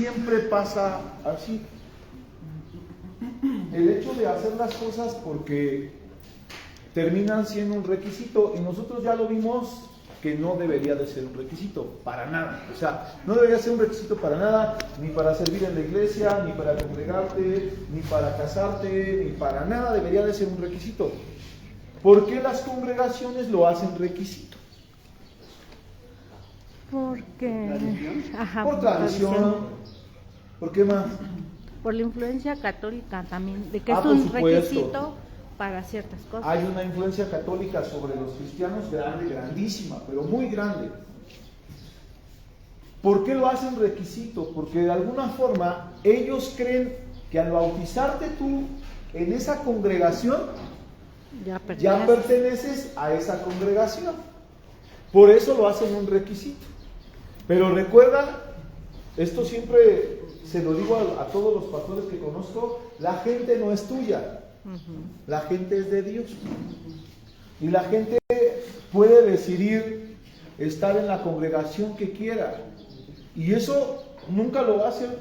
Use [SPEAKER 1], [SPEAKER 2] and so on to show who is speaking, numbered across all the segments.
[SPEAKER 1] siempre pasa así. El hecho de hacer las cosas porque terminan siendo un requisito, y nosotros ya lo vimos que no debería de ser un requisito, para nada. O sea, no debería ser un requisito para nada, ni para servir en la iglesia, ni para congregarte, ni para casarte, ni para nada debería de ser un requisito. ¿Por qué las congregaciones lo hacen requisito?
[SPEAKER 2] Porque...
[SPEAKER 1] Por tradición. ¿Por qué más?
[SPEAKER 2] Por la influencia católica también, de que es
[SPEAKER 1] por
[SPEAKER 2] un
[SPEAKER 1] supuesto.
[SPEAKER 2] requisito para ciertas cosas.
[SPEAKER 1] Hay una influencia católica sobre los cristianos grande, grandísima, pero muy grande. ¿Por qué lo hacen requisito? Porque de alguna forma ellos creen que al bautizarte tú en esa congregación, ya perteneces a esa congregación. Por eso lo hacen un requisito. Pero recuerda, esto siempre se lo digo a todos los pastores que conozco, la gente no es tuya. La gente es de Dios. Y la gente puede decidir estar en la congregación que quiera. Y eso nunca lo va a hacer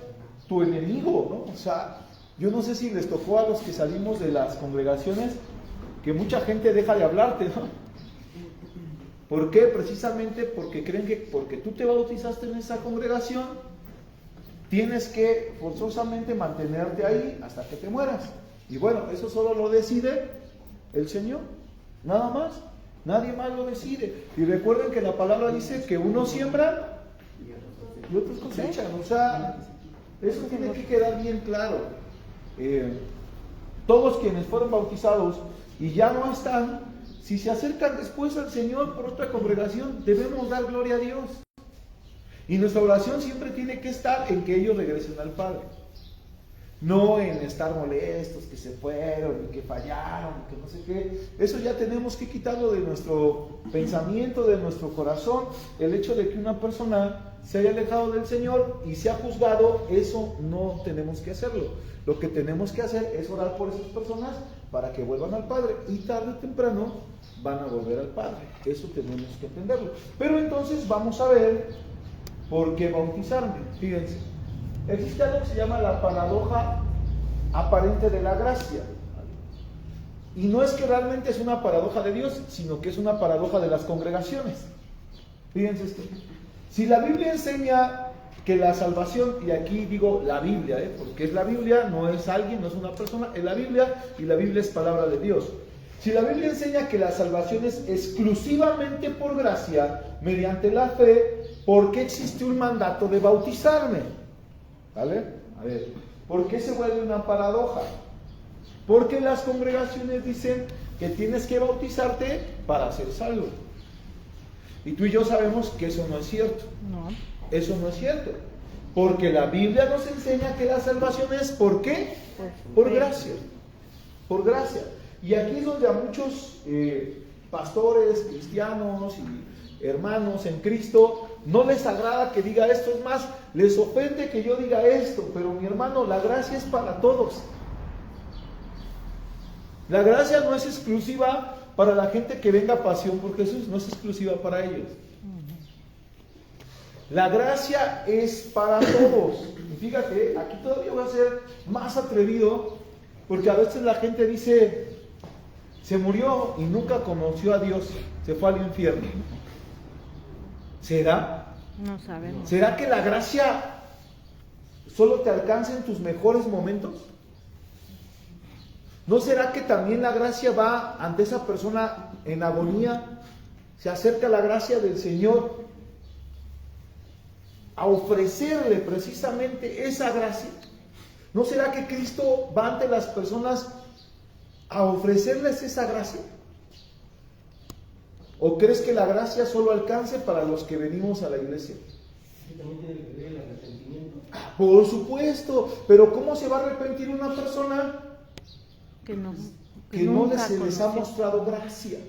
[SPEAKER 1] tu enemigo, ¿no? O sea, yo no sé si les tocó a los que salimos de las congregaciones que mucha gente deja de hablarte, ¿no? ¿Por qué? Precisamente porque creen que porque tú te bautizaste en esa congregación, tienes que forzosamente mantenerte ahí hasta que te mueras. Y bueno, eso solo lo decide el Señor, nada más, nadie más lo decide. Y recuerden que la palabra dice que uno siembra y otros cosechan, o sea, eso tiene que quedar bien claro. Todos quienes fueron bautizados y ya no están, si se acercan después al Señor por otra congregación, debemos dar gloria a Dios. Y nuestra oración siempre tiene que estar en que ellos regresen al Padre. No en estar molestos, que se fueron, y que fallaron, y que no sé qué. Eso ya tenemos que quitarlo de nuestro pensamiento, de nuestro corazón. El hecho de que una persona se haya alejado del Señor y se ha juzgado, eso no tenemos que hacerlo. Lo que tenemos que hacer es orar por esas personas para que vuelvan al Padre. Y tarde o temprano van a volver al Padre. Eso tenemos que entenderlo. Pero entonces vamos a ver por qué bautizarme. Fíjense. Existe algo que se llama la paradoja aparente de la gracia. Y no es que realmente es una paradoja de Dios, sino que es una paradoja de las congregaciones. Fíjense esto. Si la Biblia enseña que la salvación, y aquí digo la Biblia, porque es la Biblia, no es alguien, no es una persona, es la Biblia, y la Biblia es palabra de Dios. Si la Biblia enseña que la salvación es exclusivamente por gracia, mediante la fe, ¿por qué existe un mandato de bautizarme? ¿Vale? A ver, ¿por qué se vuelve una paradoja? Porque las congregaciones dicen que tienes que bautizarte para ser salvo. Y tú y yo sabemos que eso no es cierto.
[SPEAKER 2] No.
[SPEAKER 1] Eso no es cierto. Porque la Biblia nos enseña que la salvación es ¿por qué? Por gracia. Por gracia. Y aquí es donde a muchos pastores, cristianos y hermanos en Cristo no les agrada que diga esto, es más, les ofende que yo diga esto, pero mi hermano, la gracia es para todos. La gracia no es exclusiva para la gente que venga a pasión por Jesús, no es exclusiva para ellos. La gracia es para todos. Y fíjate, aquí todavía voy a ser más atrevido, porque a veces la gente dice, se murió y nunca conoció a Dios, se fue al infierno. ¿Será?
[SPEAKER 2] No sabemos.
[SPEAKER 1] ¿Será que la gracia solo te alcanza en tus mejores momentos? ¿No será que también la gracia va ante esa persona en agonía? Se acerca la gracia del Señor a ofrecerle precisamente esa gracia. ¿No será que Cristo va ante las personas a ofrecerles esa gracia? ¿O crees que la gracia solo alcance para los que venimos a la iglesia?
[SPEAKER 3] También tiene que ver el arrepentimiento.
[SPEAKER 1] Por supuesto, pero ¿cómo se va a arrepentir una persona
[SPEAKER 2] Que no
[SPEAKER 1] se les ha mostrado gracia?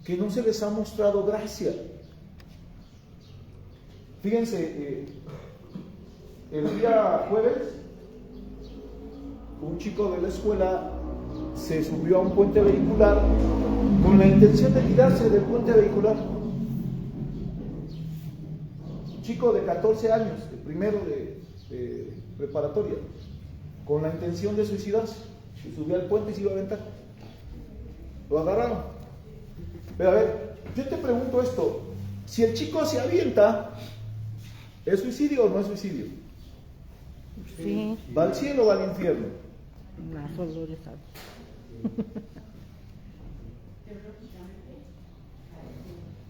[SPEAKER 1] Que no se les ha mostrado gracia. Fíjense, el día jueves, un chico de la escuela se subió a un puente vehicular con la intención de tirarse del puente vehicular. chico de 14 años, el primero de preparatoria, con la intención de suicidarse, se subió al puente y se iba a aventar. Lo agarraron. Pero a ver, yo te pregunto esto, si el chico se avienta, ¿es suicidio o no es suicidio?
[SPEAKER 2] Sí.
[SPEAKER 1] ¿Va al cielo o va al infierno?
[SPEAKER 2] No, solo le sabe.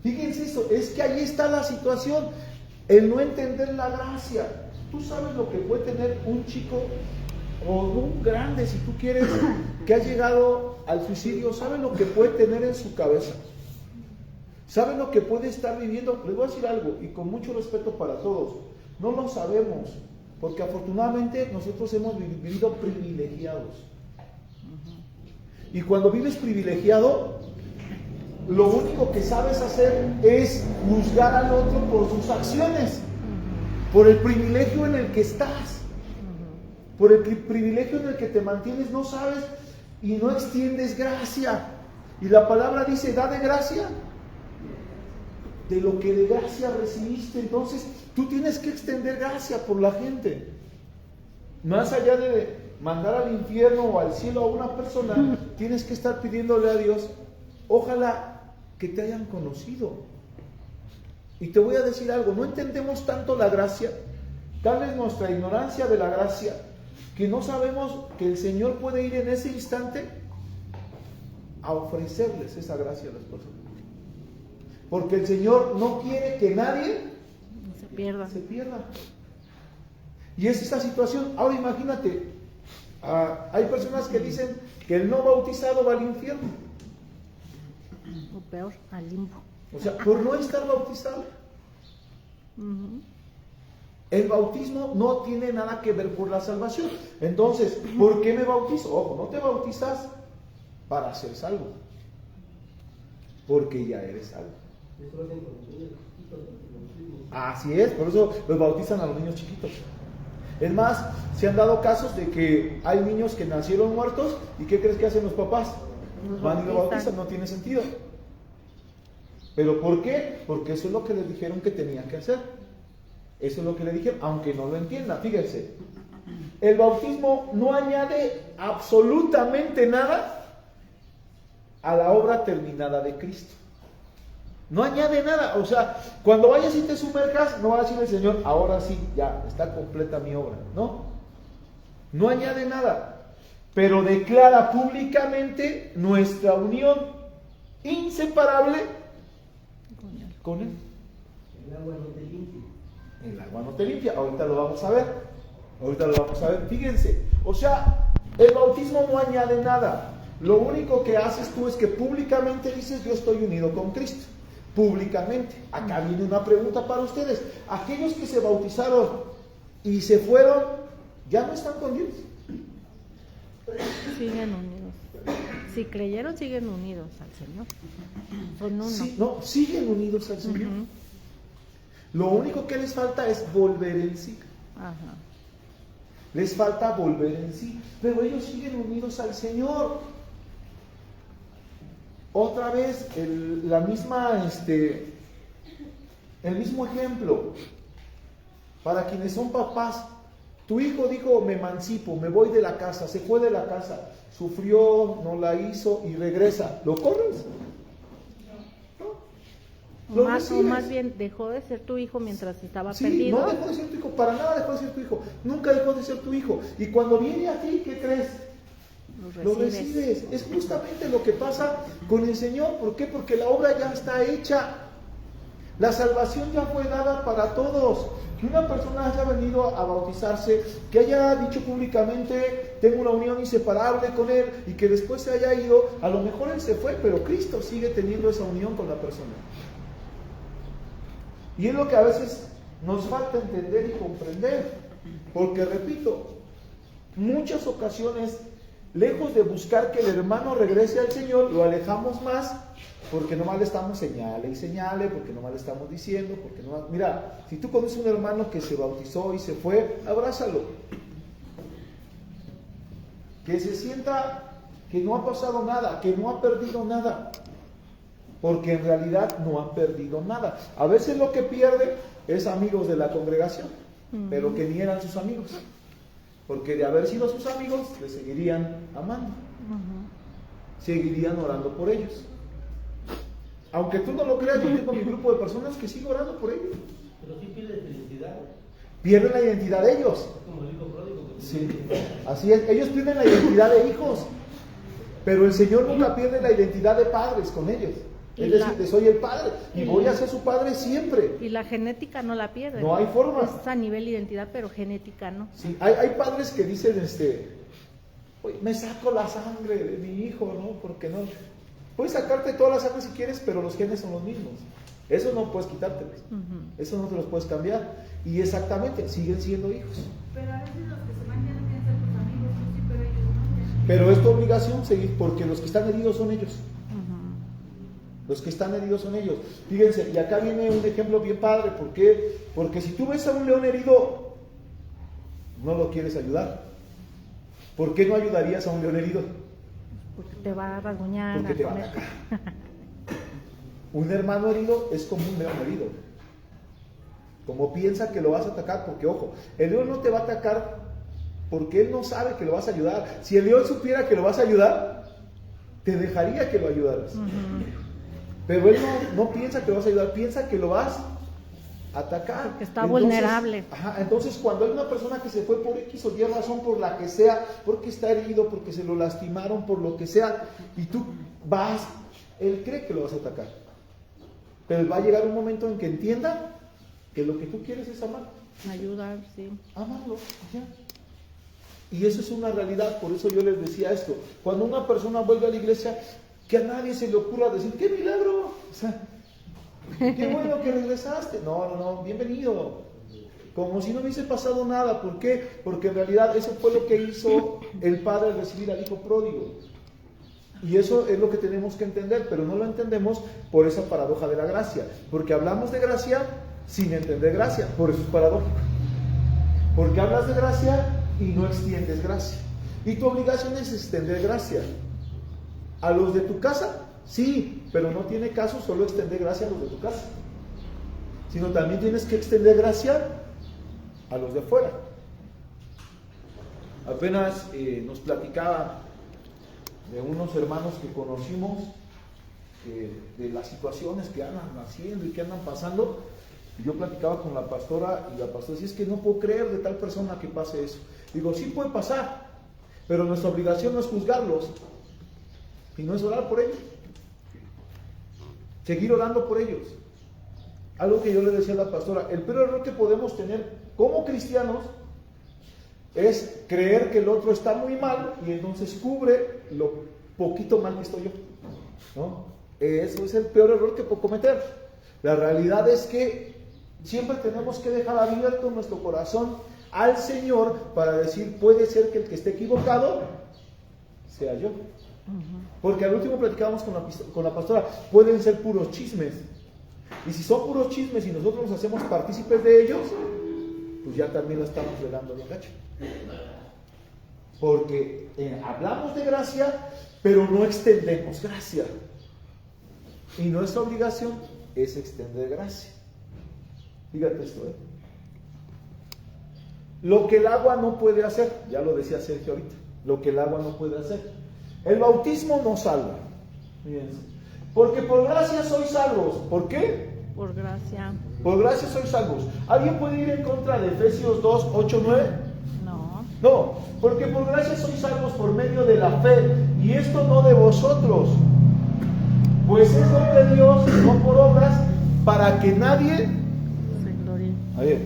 [SPEAKER 1] Fíjense eso, es que ahí está la situación, el no entender la gracia. Tú sabes lo que puede tener un chico o un grande, si tú quieres, que ha llegado al suicidio, ¿sabes lo que puede tener en su cabeza? ¿Saben lo que puede estar viviendo? Les voy a decir algo, y con mucho respeto para todos, no lo sabemos, porque afortunadamente nosotros hemos vivido privilegiados. Y cuando vives privilegiado, lo único que sabes hacer es juzgar al otro por sus acciones, por el privilegio en el que estás, por el privilegio en el que te mantienes, no sabes y no extiendes gracia. Y la palabra dice, da de gracia de lo que de gracia recibiste. Entonces tú tienes que extender gracia por la gente. Más allá de mandar al infierno o al cielo a una persona, tienes que estar pidiéndole a Dios, ojalá que te hayan conocido. Y te voy a decir algo, no entendemos tanto la gracia, tal vez nuestra ignorancia de la gracia, que no sabemos que el Señor puede ir en ese instante a ofrecerles esa gracia a las personas. Porque el Señor no quiere que nadie se pierda. Y es esta situación. Ahora imagínate, hay personas que dicen que el no bautizado va al infierno.
[SPEAKER 2] O peor, al limbo.
[SPEAKER 1] O sea, por no estar bautizado. El bautismo no tiene nada que ver con la salvación. Entonces, ¿por qué me bautizo? Ojo, no te bautizas para ser salvo, porque ya eres salvo. Así es, por eso los bautizan a los niños chiquitos. Es más, se han dado casos de que hay niños que nacieron muertos y ¿qué crees que hacen los papás? Van y lo bautizan, no tiene sentido. ¿Pero por qué? Porque eso es lo que les dijeron que tenían que hacer. Eso es lo que le dijeron, aunque no lo entiendan. Fíjense, el bautismo no añade absolutamente nada a la obra terminada de Cristo. No añade nada. O sea, cuando vayas y te sumerjas, no va a decir el Señor, ahora sí, ya, está completa mi obra. No, no añade nada. Pero declara públicamente nuestra unión inseparable con Él.
[SPEAKER 3] El agua no te limpia.
[SPEAKER 1] El agua no te limpia. Ahorita lo vamos a ver. Fíjense. O sea, el bautismo no añade nada. Lo único que haces tú es que públicamente dices, yo estoy unido con Cristo. Públicamente. Acá viene una pregunta para ustedes. Aquellos que se bautizaron y se fueron, ¿ya no están con Dios?
[SPEAKER 2] Siguen unidos. Si creyeron, siguen unidos al Señor. Son uno.
[SPEAKER 1] Sí, no, siguen unidos al Señor. Lo único que les falta es volver en sí.
[SPEAKER 2] Ajá.
[SPEAKER 1] Les falta volver en sí. Pero ellos siguen unidos al Señor. Otra vez, el mismo ejemplo. Para quienes son papás, tu hijo dijo, me emancipo, me voy de la casa, se fue de la casa, sufrió, no la hizo y regresa. ¿Lo corres? No.
[SPEAKER 2] O más bien dejó de ser tu hijo mientras estaba
[SPEAKER 1] Sí,
[SPEAKER 2] perdido.
[SPEAKER 1] no dejó de ser tu hijo, para nada dejó de ser tu hijo, nunca dejó de ser tu hijo. Y cuando viene a ti, ¿qué crees? Lo recibes. Es justamente lo que pasa con el Señor. ¿Por qué? Porque la obra ya está hecha. La salvación ya fue dada para todos. Que una persona haya venido a bautizarse, que haya dicho públicamente, tengo una unión inseparable con Él, y que después se haya ido, a lo mejor Él se fue, pero Cristo sigue teniendo esa unión con la persona. Y es lo que a veces nos falta entender y comprender. Porque, repito, muchas ocasiones, lejos de buscar que el hermano regrese al Señor, lo alejamos más, porque nomás le estamos señale y señale, porque nomás le estamos diciendo, porque nomás... Mira, si tú conoces un hermano que se bautizó y se fue, abrázalo. Que se sienta que no ha pasado nada, que no ha perdido nada. Porque en realidad no ha perdido nada. A veces lo que pierde es amigos de la congregación, pero que ni eran sus amigos. Porque de haber sido sus amigos, le seguirían amando. Seguirían orando por ellos. Aunque tú no lo creas, yo tengo mi grupo de personas que sigo orando por ellos.
[SPEAKER 3] Pero sí pierden felicidad.
[SPEAKER 1] Pierden la identidad de ellos.
[SPEAKER 3] Como el hijo pródigo.
[SPEAKER 1] Sí, así es. Ellos pierden la identidad de hijos. Pero el Señor nunca pierde la identidad de padres con ellos. Es decir, soy el padre y voy a ser su padre siempre.
[SPEAKER 2] Y la genética no la pierde.
[SPEAKER 1] No hay forma.
[SPEAKER 2] Es a nivel identidad, pero genética no.
[SPEAKER 1] Sí, hay padres que dicen, "Oye, me saco la sangre de mi hijo, ¿no? Porque no. Puedes sacarte toda la sangre si quieres, pero los genes son los mismos. Eso no puedes quitártelos. Eso no te los puedes cambiar. Y exactamente, siguen siendo hijos.
[SPEAKER 4] Pero a veces los que se mantienen tienen que ser tus amigos, ¿no? Sí, pero ellos no.
[SPEAKER 1] Pero es tu obligación seguir, porque los que están heridos son ellos. Los que están heridos son ellos. Fíjense, y acá viene un ejemplo bien padre. ¿Por qué? Porque si tú ves a un león herido, no lo quieres ayudar. ¿Por qué no ayudarías a un león herido?
[SPEAKER 2] Porque te va a rasguñar.
[SPEAKER 1] Porque te va a atacar. Un hermano herido es como un león herido. Como piensa que lo vas a atacar, porque ojo, el león no te va a atacar porque él no sabe que lo vas a ayudar. Si el león supiera que lo vas a ayudar, te dejaría que lo ayudaras. Pero él no piensa que lo vas a ayudar, piensa que lo vas a atacar.
[SPEAKER 2] Porque está vulnerable.
[SPEAKER 1] Entonces, cuando hay una persona que se fue por X o Y razón, por la que sea, porque está herido, porque se lo lastimaron, por lo que sea, y tú vas, él cree que lo vas a atacar. Pero va a llegar un momento en que entienda que lo que tú quieres es amar.
[SPEAKER 2] Ayudar, sí.
[SPEAKER 1] Amarlo, ya. Y eso es una realidad, por eso yo les decía esto. Cuando una persona vuelve a la iglesia, que a nadie se le ocurra decir, ¡qué milagro! O sea, ¡qué bueno que regresaste! No, bienvenido. Como si no hubiese pasado nada. ¿Por qué? Porque en realidad eso fue lo que hizo el padre al recibir al hijo pródigo. Y eso es lo que tenemos que entender, pero no lo entendemos por esa paradoja de la gracia. Porque hablamos de gracia sin entender gracia, por eso es paradójico. Porque hablas de gracia y no extiendes gracia. Y tu obligación es extender gracia. ¿A los de tu casa? Sí, pero no tiene caso solo extender gracia a los de tu casa, sino también tienes que extender gracia a los de afuera. Apenas nos platicaba de unos hermanos que conocimos, de las situaciones que andan haciendo y que andan pasando. Y yo platicaba con la pastora y la pastora decía, es que no puedo creer de tal persona que pase eso. Digo, sí puede pasar, pero nuestra obligación no es juzgarlos, sino es orar por ellos. Seguir orando por ellos. Algo que yo le decía a la pastora, el peor error que podemos tener como cristianos es creer que el otro está muy mal y entonces cubre lo poquito mal que estoy yo, ¿no? Eso es el peor error que puedo cometer. La realidad es que siempre tenemos que dejar abierto nuestro corazón al Señor para decir, puede ser que el que esté equivocado sea yo. Porque al último platicábamos con la pastora, pueden ser puros chismes. Y si son puros chismes y nosotros nos hacemos partícipes de ellos, pues ya también lo estamos regando bien gacho. Porque hablamos de gracia, pero no extendemos gracia. Y nuestra obligación es extender gracia. Fíjate esto, Lo que el agua no puede hacer, ya lo decía Sergio ahorita, lo que el agua no puede hacer. El bautismo nos salva. Fíjense. Porque por gracia sois salvos. ¿Por qué?
[SPEAKER 2] Por gracia.
[SPEAKER 1] Por gracia sois salvos. ¿Alguien puede ir en contra de Efesios 2, 8, 9? No, porque por gracia sois salvos por medio de la fe, y esto no de vosotros, pues es don de Dios, no por obras, para que nadie
[SPEAKER 2] Se glorie.
[SPEAKER 1] A ver,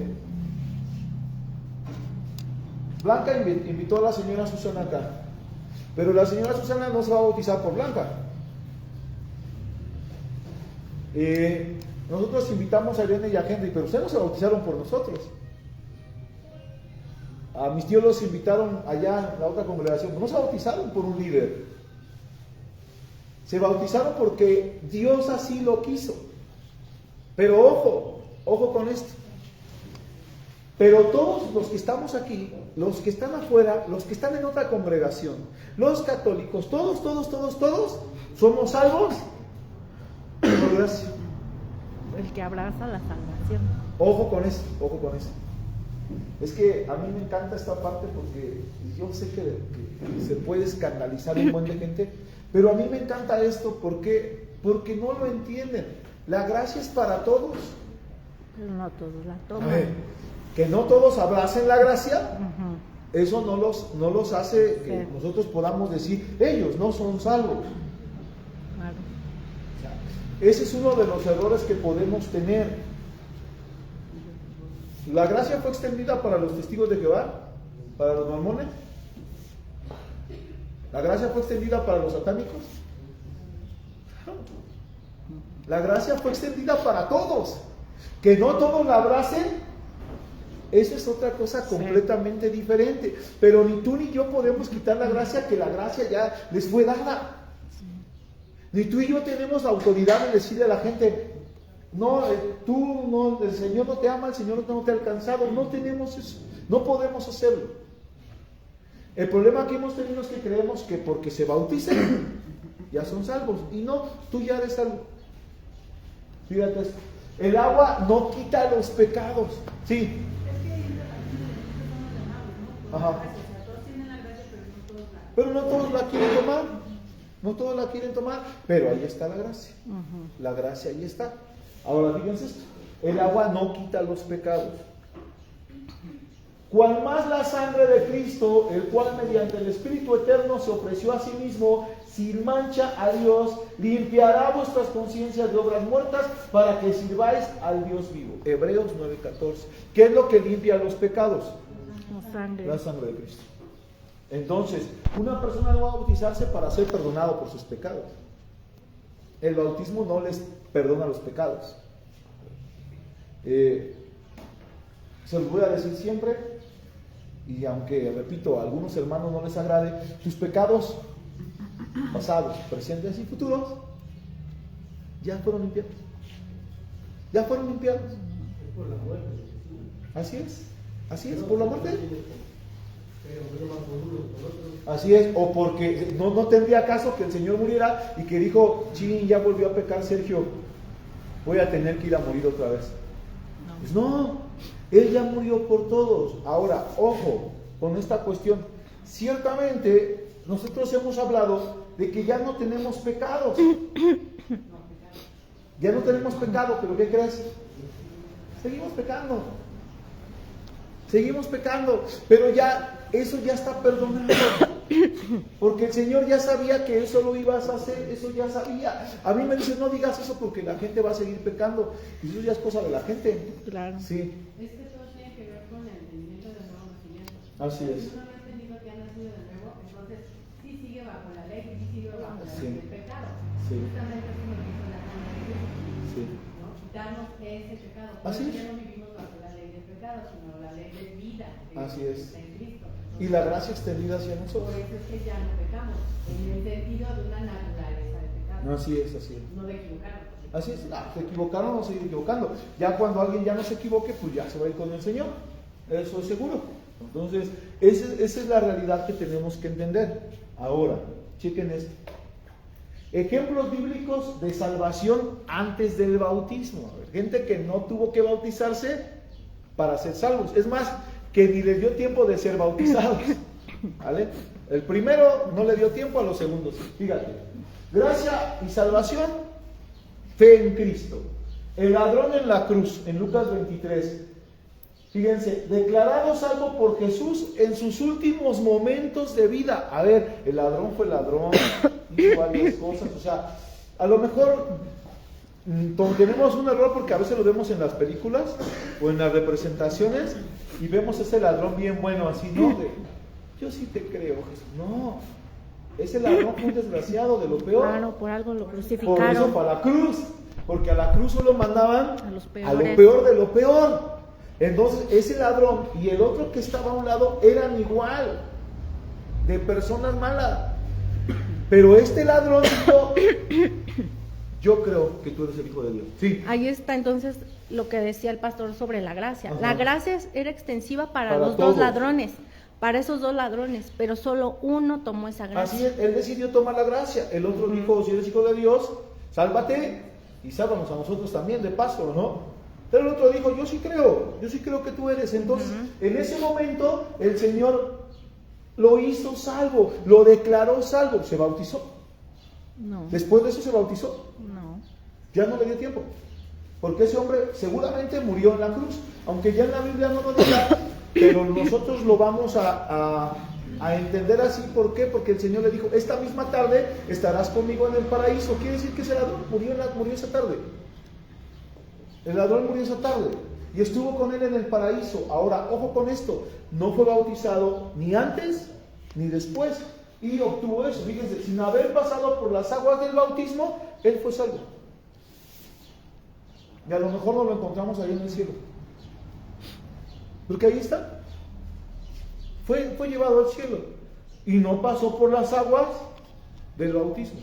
[SPEAKER 1] Blanca invitó a la señora Susana acá, pero la señora Susana no se va a bautizar por Blanca. Nosotros invitamos a Irene y a Henry, pero ustedes no se bautizaron por nosotros. A mis tíos los invitaron allá en la otra congregación, no se bautizaron por un líder. Se bautizaron porque Dios así lo quiso. Pero ojo con esto. Pero todos los que estamos aquí, los que están afuera, los que están en otra congregación, los católicos, todos, somos salvos por gracia.
[SPEAKER 2] El que abraza la salvación.
[SPEAKER 1] Ojo con eso, ojo con eso. Es que a mí me encanta esta parte porque yo sé que se puede escandalizar un buen de gente, pero a mí me encanta esto porque no lo entienden. La gracia es para todos.
[SPEAKER 2] Pero no todos la
[SPEAKER 1] A
[SPEAKER 2] toman.
[SPEAKER 1] ver, que no todos abracen la gracia,
[SPEAKER 2] Ujú.
[SPEAKER 1] eso no los hace que
[SPEAKER 2] Sí.
[SPEAKER 1] nosotros podamos decir, ellos no son salvos.
[SPEAKER 2] Claro.
[SPEAKER 1] O sea, ese es uno de los errores que podemos tener. La gracia fue extendida para los testigos de Jehová, para los mormones. La gracia fue extendida para los satánicos. La gracia fue extendida para todos. Que no todos la abracen, eso es otra cosa completamente diferente. Pero ni tú ni yo podemos quitar la gracia, que la gracia ya les fue dada. Ni tú y yo tenemos la autoridad de decirle a la gente, no, tú no, el Señor no te ama, el Señor no te ha alcanzado. No tenemos eso, no podemos hacerlo. El problema que hemos tenido es que creemos que porque se bauticen ya son salvos. Y no, tú ya eres salvo. Fíjate esto. El agua no quita los pecados. Sí.
[SPEAKER 4] Es que ahí entra también de nosotros somos llamados, ¿no? Por
[SPEAKER 1] Ajá.
[SPEAKER 4] la gracia. O sea, todos tienen la gracia, pero no todos la.
[SPEAKER 1] Pero no todos la quieren tomar. No todos la quieren tomar. Pero ahí está la gracia.
[SPEAKER 2] Ujú.
[SPEAKER 1] La gracia ahí está. Ahora fíjense esto. El agua no quita los pecados. Cual más la sangre de Cristo, el cual mediante el Espíritu Eterno se ofreció a sí mismo sin mancha a Dios, limpiará vuestras conciencias de obras muertas para que sirváis al Dios vivo. Hebreos 9:14. ¿Qué es lo que limpia los pecados?
[SPEAKER 2] La sangre.
[SPEAKER 1] La sangre de Cristo. Entonces, una persona no va a bautizarse para ser perdonado por sus pecados. El bautismo no les perdona los pecados. Se los voy a decir siempre, y aunque, repito, a algunos hermanos no les agrade, tus pecados pasados, presentes y futuros ya fueron limpiados. Ya fueron limpiados.
[SPEAKER 3] Es por la muerte de Jesús.
[SPEAKER 1] Así es, por la muerte.
[SPEAKER 3] Pero no más por uno, por otro.
[SPEAKER 1] Así es, o porque no tendría caso que el Señor muriera y que dijo, chin, ya volvió a pecar Sergio, voy a tener que ir a morir otra vez. Pues no, Él ya murió por todos. Ahora, ojo con esta cuestión. Ciertamente, nosotros hemos hablado de que ya no tenemos pecados. Ya no tenemos pecado, pero ¿qué crees? Seguimos pecando. Seguimos pecando, pero ya, eso ya está perdonado. Porque el Señor ya sabía que eso lo ibas a hacer, eso ya sabía. A mí me dicen, no digas eso porque la gente va a seguir pecando. Y eso ya es cosa de la gente.
[SPEAKER 2] Claro.
[SPEAKER 1] Sí,
[SPEAKER 5] Es que todo tiene que ver con el entendimiento del nuevo nacimiento.
[SPEAKER 1] así es.
[SPEAKER 5] Si uno no ha entendido que ha nacido de nuevo, entonces sí sigue bajo la ley y sí sigue bajo la
[SPEAKER 1] Sí.
[SPEAKER 5] ley del pecado.
[SPEAKER 1] Sí.
[SPEAKER 5] Justamente eso lo hizo la sangre de Cristo,
[SPEAKER 1] Sí.
[SPEAKER 5] ¿no? Quitarnos ese pecado. Por
[SPEAKER 1] Así
[SPEAKER 5] eso
[SPEAKER 1] es.
[SPEAKER 5] ya no vivimos bajo la ley del pecado, sino la ley de vida que
[SPEAKER 1] Así es.
[SPEAKER 5] está en Cristo.
[SPEAKER 1] Y la gracia extendida hacia
[SPEAKER 5] Por
[SPEAKER 1] nosotros.
[SPEAKER 5] eso es que ya no pecamos, en el sentido de una naturaleza de pecado,
[SPEAKER 1] Así es, así es.
[SPEAKER 5] no de equivocarnos.
[SPEAKER 1] Así es, se equivocaron o seguir equivocando. Ya cuando alguien ya no se equivoque, pues ya se va a ir con el Señor. Eso es seguro. Entonces, esa es la realidad que tenemos que entender. Ahora, chequen esto. Ejemplos bíblicos de salvación antes del bautismo. A ver, gente que no tuvo que bautizarse para ser salvos. Es más, que ni les dio tiempo de ser bautizados. ¿Vale? El primero no le dio tiempo, a los segundos. Fíjate. Gracia y salvación, fe en Cristo. El ladrón en la cruz, en Lucas 23. Fíjense, declarado salvo por Jesús en sus últimos momentos de vida. A ver, el ladrón fue ladrón, hizo varias cosas. O sea, a lo mejor tenemos un error porque a veces lo vemos en las películas o en las representaciones y vemos ese ladrón bien bueno, así, ¿no? Yo sí te creo, Jesús. No, ese ladrón fue un desgraciado de lo peor.
[SPEAKER 2] Claro, por algo lo
[SPEAKER 1] Por eso
[SPEAKER 2] crucificaron.
[SPEAKER 1] fue a la cruz, porque a la cruz solo mandaban
[SPEAKER 2] A los
[SPEAKER 1] a lo
[SPEAKER 2] peores.
[SPEAKER 1] peor de lo peor. Entonces, ese ladrón y el otro que estaba a un lado eran igual, de personas malas. Pero este ladrón dijo, yo creo que tú eres el Hijo de Dios. Sí.
[SPEAKER 2] Ahí está entonces lo que decía el pastor sobre la gracia.
[SPEAKER 1] Ajá.
[SPEAKER 2] La gracia era extensiva para
[SPEAKER 1] Para
[SPEAKER 2] los
[SPEAKER 1] todos.
[SPEAKER 2] dos ladrones, para esos dos ladrones, pero solo uno tomó esa gracia.
[SPEAKER 1] Así es, él decidió tomar la gracia. El otro dijo, si eres Hijo de Dios, sálvate y sálvanos a nosotros también de paso, ¿no? Pero el otro dijo, yo sí creo que tú eres. Entonces, en ese momento, el Señor lo hizo salvo, lo declaró salvo, se bautizó.
[SPEAKER 2] No.
[SPEAKER 1] Después de eso se bautizó.
[SPEAKER 2] No.
[SPEAKER 1] Ya no le dio tiempo, porque ese hombre seguramente murió en la cruz, aunque ya en la Biblia no lo diga, pero nosotros lo vamos a entender así. ¿Por qué? Porque el Señor le dijo, esta misma tarde estarás conmigo en el paraíso. Quiere decir que ese ladrón murió esa tarde. El ladrón murió esa tarde y estuvo con él en el paraíso. Ahora, ojo con esto, no fue bautizado ni antes ni después, y obtuvo eso. Fíjense, sin haber pasado por las aguas del bautismo, él fue salvo. Y a lo mejor no lo encontramos ahí en el cielo, porque ahí está. Fue llevado al cielo y no pasó por las aguas del bautismo,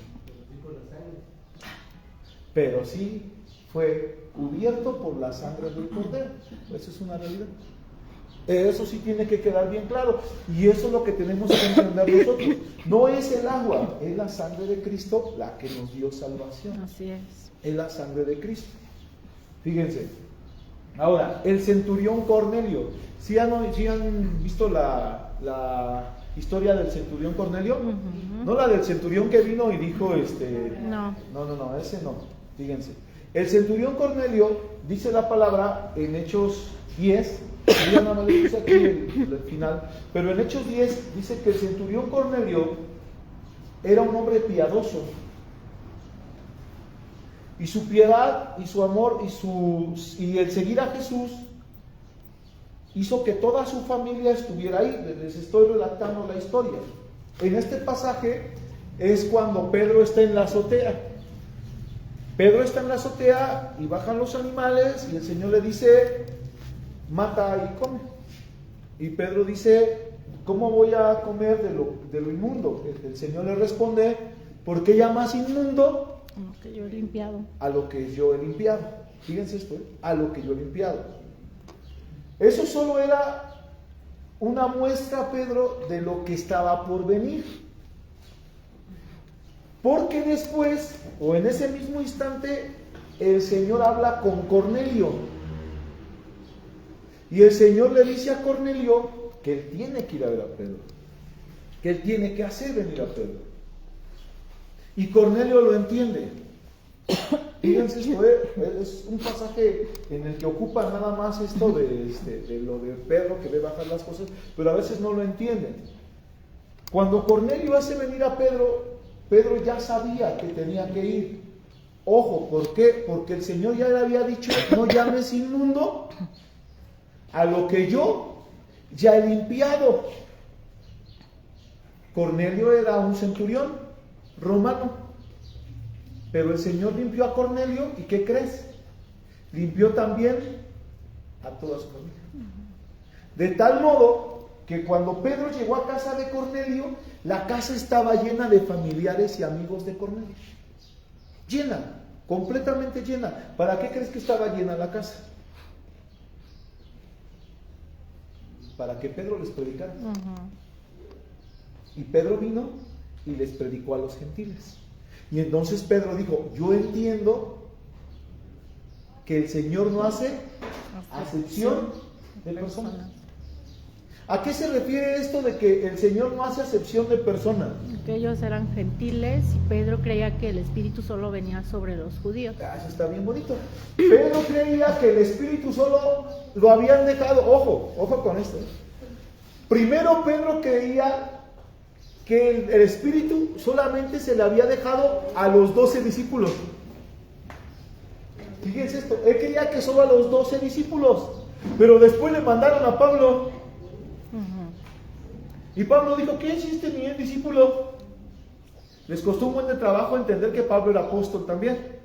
[SPEAKER 1] pero sí fue cubierto por la sangre del Cordero. Eso es una realidad. Eso sí tiene que quedar bien claro, y eso es lo que tenemos que entender nosotros. No es el agua, es la sangre de Cristo la que nos dio salvación.
[SPEAKER 2] Así es.
[SPEAKER 1] Es la sangre de Cristo. Fíjense. Ahora, el centurión Cornelio. ¿Sí han visto la historia del centurión Cornelio?
[SPEAKER 2] Uh-huh.
[SPEAKER 1] No la del centurión que vino y dijo,
[SPEAKER 2] No.
[SPEAKER 1] No, ese no. Fíjense. El centurión Cornelio, dice la palabra en Hechos 10, ya no le dice aquí el final, pero en Hechos 10 dice que el centurión Cornelio era un hombre piadoso. Y su piedad y su amor y el seguir a Jesús hizo que toda su familia estuviera ahí. Les estoy relatando la historia. En este pasaje es cuando Pedro está en la azotea. Pedro está en la azotea y bajan los animales y el Señor le dice, mata y come. Y Pedro dice, ¿cómo voy a comer de lo inmundo? El Señor le responde, ¿por qué llamas inmundo
[SPEAKER 2] Lo que yo he limpiado.
[SPEAKER 1] a lo que yo he limpiado? Fíjense esto, a lo que yo he limpiado. Eso solo era una muestra, Pedro, de lo que estaba por venir. Porque después, o en ese mismo instante, el Señor habla con Cornelio. Y el Señor le dice a Cornelio que él tiene que ir a ver a Pedro, que él tiene que hacer venir a Pedro. Y Cornelio lo entiende. Fíjense, esto es un pasaje en el que ocupa nada más esto de lo de Pedro que ve bajar las cosas, pero a veces no lo entienden. Cuando Cornelio hace venir a Pedro, Pedro ya sabía que tenía que ir. Ojo, ¿por qué? Porque el Señor ya le había dicho, no llames inmundo a lo que yo ya he limpiado. Cornelio era un centurión romano, pero el Señor limpió a Cornelio, ¿y qué crees? Limpió también a toda su familia. De tal modo que cuando Pedro llegó a casa de Cornelio, la casa estaba llena de familiares y amigos de Cornelio. Llena, completamente llena. ¿Para qué crees que estaba llena la casa? Para que Pedro les predicara.
[SPEAKER 2] Uh-huh.
[SPEAKER 1] Y Pedro vino y les predicó a los gentiles. Y entonces Pedro dijo, yo entiendo que el Señor no hace acepción de personas. ¿A qué se refiere esto de que el Señor no hace acepción de personas?
[SPEAKER 2] Que ellos eran gentiles y Pedro creía que el Espíritu solo venía sobre los judíos.
[SPEAKER 1] Eso está bien bonito. Pedro creía que el Espíritu solo lo habían dejado. Ojo con esto. Primero Pedro creía que el Espíritu solamente se le había dejado a los 12 discípulos. Fíjense esto, él creía que solo a los 12 discípulos, pero después le mandaron a Pablo.
[SPEAKER 2] Uh-huh.
[SPEAKER 1] Y Pablo dijo, ¿qué hiciste ni el discípulo? Les costó un buen de trabajo entender que Pablo era apóstol también.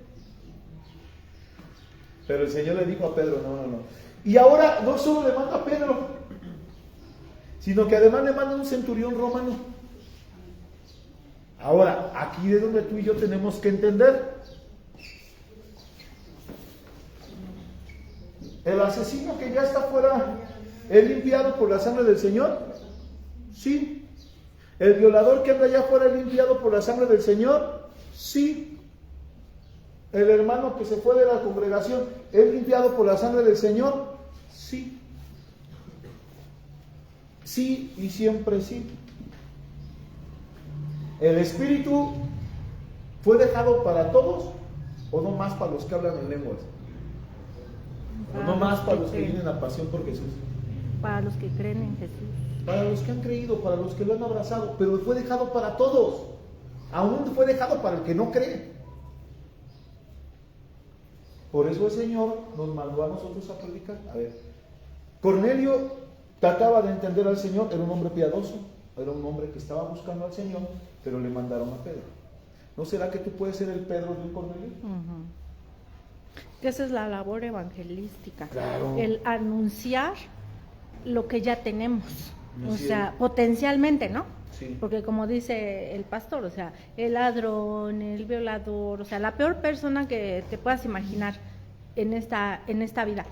[SPEAKER 1] Pero el Señor le dijo a Pedro, no. Y ahora no solo le manda a Pedro, sino que además le manda un centurión romano. Ahora, aquí es donde tú y yo tenemos que entender. El asesino que ya está fuera, ¿es limpiado por la sangre del Señor? Sí. ¿El violador que anda allá afuera es limpiado por la sangre del Señor? Sí. el hermano que se fue de la congregación es limpiado por la sangre del Señor? Sí. Sí y siempre sí. ¿El Espíritu fue dejado para todos o no más para los que hablan en lenguas? ¿O no más para los que tienen la pasión por Jesús?
[SPEAKER 2] Para los que creen en Jesús.
[SPEAKER 1] Para los que han creído, para los que lo han abrazado, pero fue dejado para todos. Aún fue dejado para el que no cree. Por eso el Señor nos mandó a nosotros a predicar. A ver, Cornelio trataba de entender al Señor, era un hombre piadoso, era un hombre que estaba buscando al Señor, pero le mandaron a Pedro. ¿No será que tú puedes ser el Pedro de un Cornelio?
[SPEAKER 2] Que esa es la labor evangelística.
[SPEAKER 1] Claro.
[SPEAKER 2] El anunciar lo que ya tenemos.
[SPEAKER 1] No,
[SPEAKER 2] O
[SPEAKER 1] sí,
[SPEAKER 2] sea, potencialmente, ¿no?
[SPEAKER 1] Sí.
[SPEAKER 2] Porque como dice el pastor, o sea, el ladrón, el violador, o sea, la peor persona que te puedas imaginar en esta vida,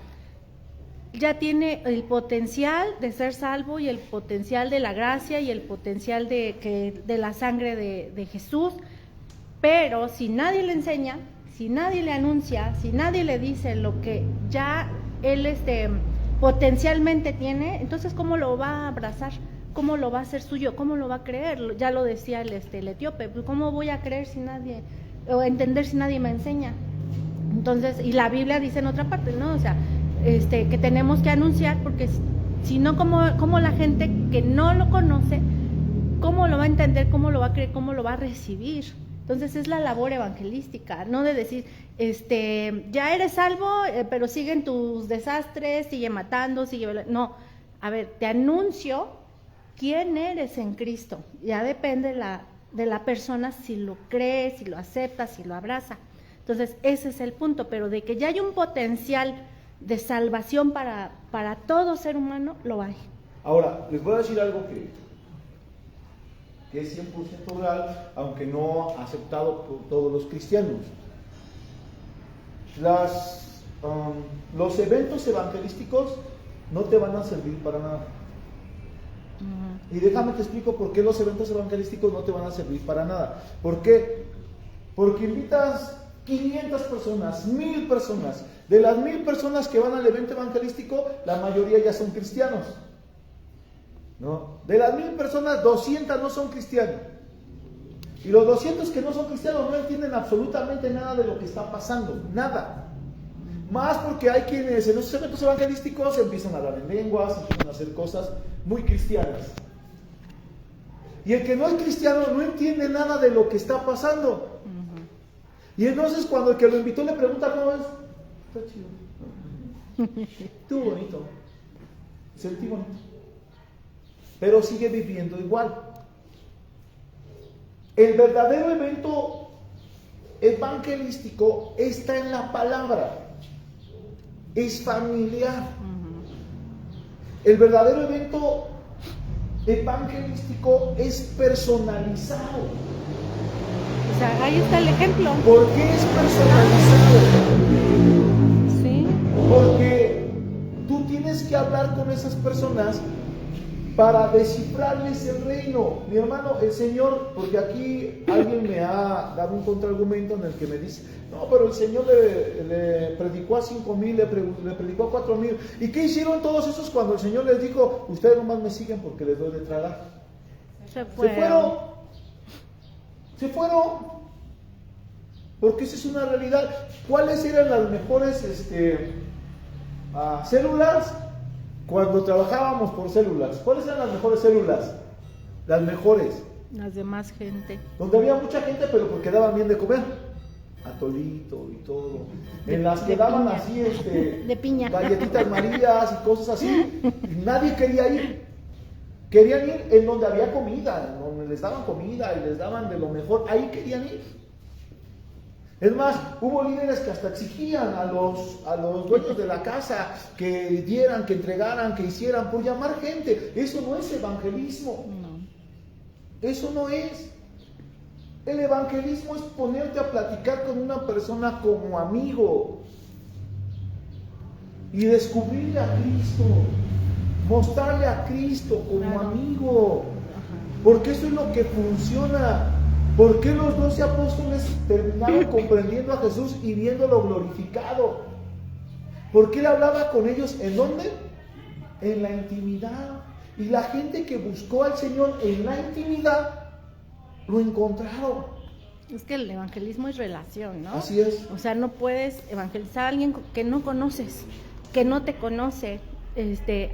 [SPEAKER 2] ya tiene el potencial de ser salvo y el potencial de la gracia y el potencial de la sangre de Jesús, pero si nadie le enseña, si nadie le anuncia, si nadie le dice lo que ya él potencialmente tiene, entonces ¿cómo lo va a abrazar? ¿Cómo lo va a hacer suyo? ¿Cómo lo va a creer? Ya lo decía el etíope, ¿cómo voy a creer si nadie, o entender si nadie me enseña? Entonces, y la Biblia dice en otra parte, ¿no? O sea, que tenemos que anunciar, porque si no, ¿cómo la gente que no lo conoce, cómo lo va a entender, cómo lo va a creer, cómo lo va a recibir? Entonces es la labor evangelística, no de decir, ya eres salvo, pero siguen tus desastres, sigue matando, no, a ver, te anuncio quién eres en Cristo, ya depende de la persona si lo cree, si lo acepta, si lo abraza. Entonces ese es el punto, pero de que ya hay un potencial de salvación para todo ser humano, lo hay.
[SPEAKER 1] Ahora, les voy a decir algo que es 100% real, aunque no aceptado por todos los cristianos. Los eventos evangelísticos no te van a servir para nada. Y déjame te explico por qué los eventos evangelísticos no te van a servir para nada. ¿Por qué? Porque invitas 500 personas, 1000 personas. De las 1000 personas que van al evento evangelístico, la mayoría ya son cristianos, ¿no? De las 1000 personas, 200 no son cristianos. Y los 200 que no son cristianos no entienden absolutamente nada de lo que está pasando, nada. Más porque hay quienes en esos eventos evangelísticos empiezan a hablar en lenguas, empiezan a hacer cosas muy cristianas. Y el que no es cristiano no entiende nada de lo que está pasando. Y entonces cuando el que lo invitó le pregunta cómo es, está chido, estuvo bonito, sentí bonito, pero sigue viviendo igual. El verdadero evento evangelístico está en la palabra, es familiar. El verdadero evento evangelístico es personalizado.
[SPEAKER 2] O sea, ahí está el ejemplo.
[SPEAKER 1] ¿Por qué es personalizado?
[SPEAKER 2] Sí.
[SPEAKER 1] Porque tú tienes que hablar con esas personas para descifrarles el reino. Mi hermano, el Señor, porque aquí alguien me ha dado un contraargumento en el que me dice, no, pero el Señor le predicó a 5,000, le predicó a 4,000. ¿Y qué hicieron todos esos cuando el Señor les dijo, ustedes nomás me siguen porque les doy de tragar? Se fueron. Porque esa es una realidad. ¿Cuáles eran las mejores células? Cuando trabajábamos por células, ¿cuáles eran las mejores células? Las mejores.
[SPEAKER 2] Las de más gente.
[SPEAKER 1] Donde había mucha gente, pero porque daban bien de comer. Atolito y todo. En las que daban
[SPEAKER 2] piña.
[SPEAKER 1] así,
[SPEAKER 2] de piña.
[SPEAKER 1] galletitas marías y cosas así. Y nadie quería ir. Querían ir en donde había comida, donde les daban comida y les daban de lo mejor. Ahí querían ir. Es más, hubo líderes que hasta exigían a los dueños de la casa que dieran, que entregaran, que hicieran, por llamar gente. Eso no es evangelismo. No. Eso no es. El evangelismo es ponerte a platicar con una persona como amigo y descubrirle a Cristo, mostrarle a Cristo como amigo, porque eso es lo que funciona. ¿Por qué los 12 apóstoles terminaron comprendiendo a Jesús y viéndolo glorificado? Porque Él hablaba con ellos, ¿en dónde? En la intimidad. Y la gente que buscó al Señor en la intimidad, lo encontraron.
[SPEAKER 2] Es que el evangelismo es relación, ¿no?
[SPEAKER 1] Así es.
[SPEAKER 2] O sea, no puedes evangelizar a alguien que no conoces, que no te conoce.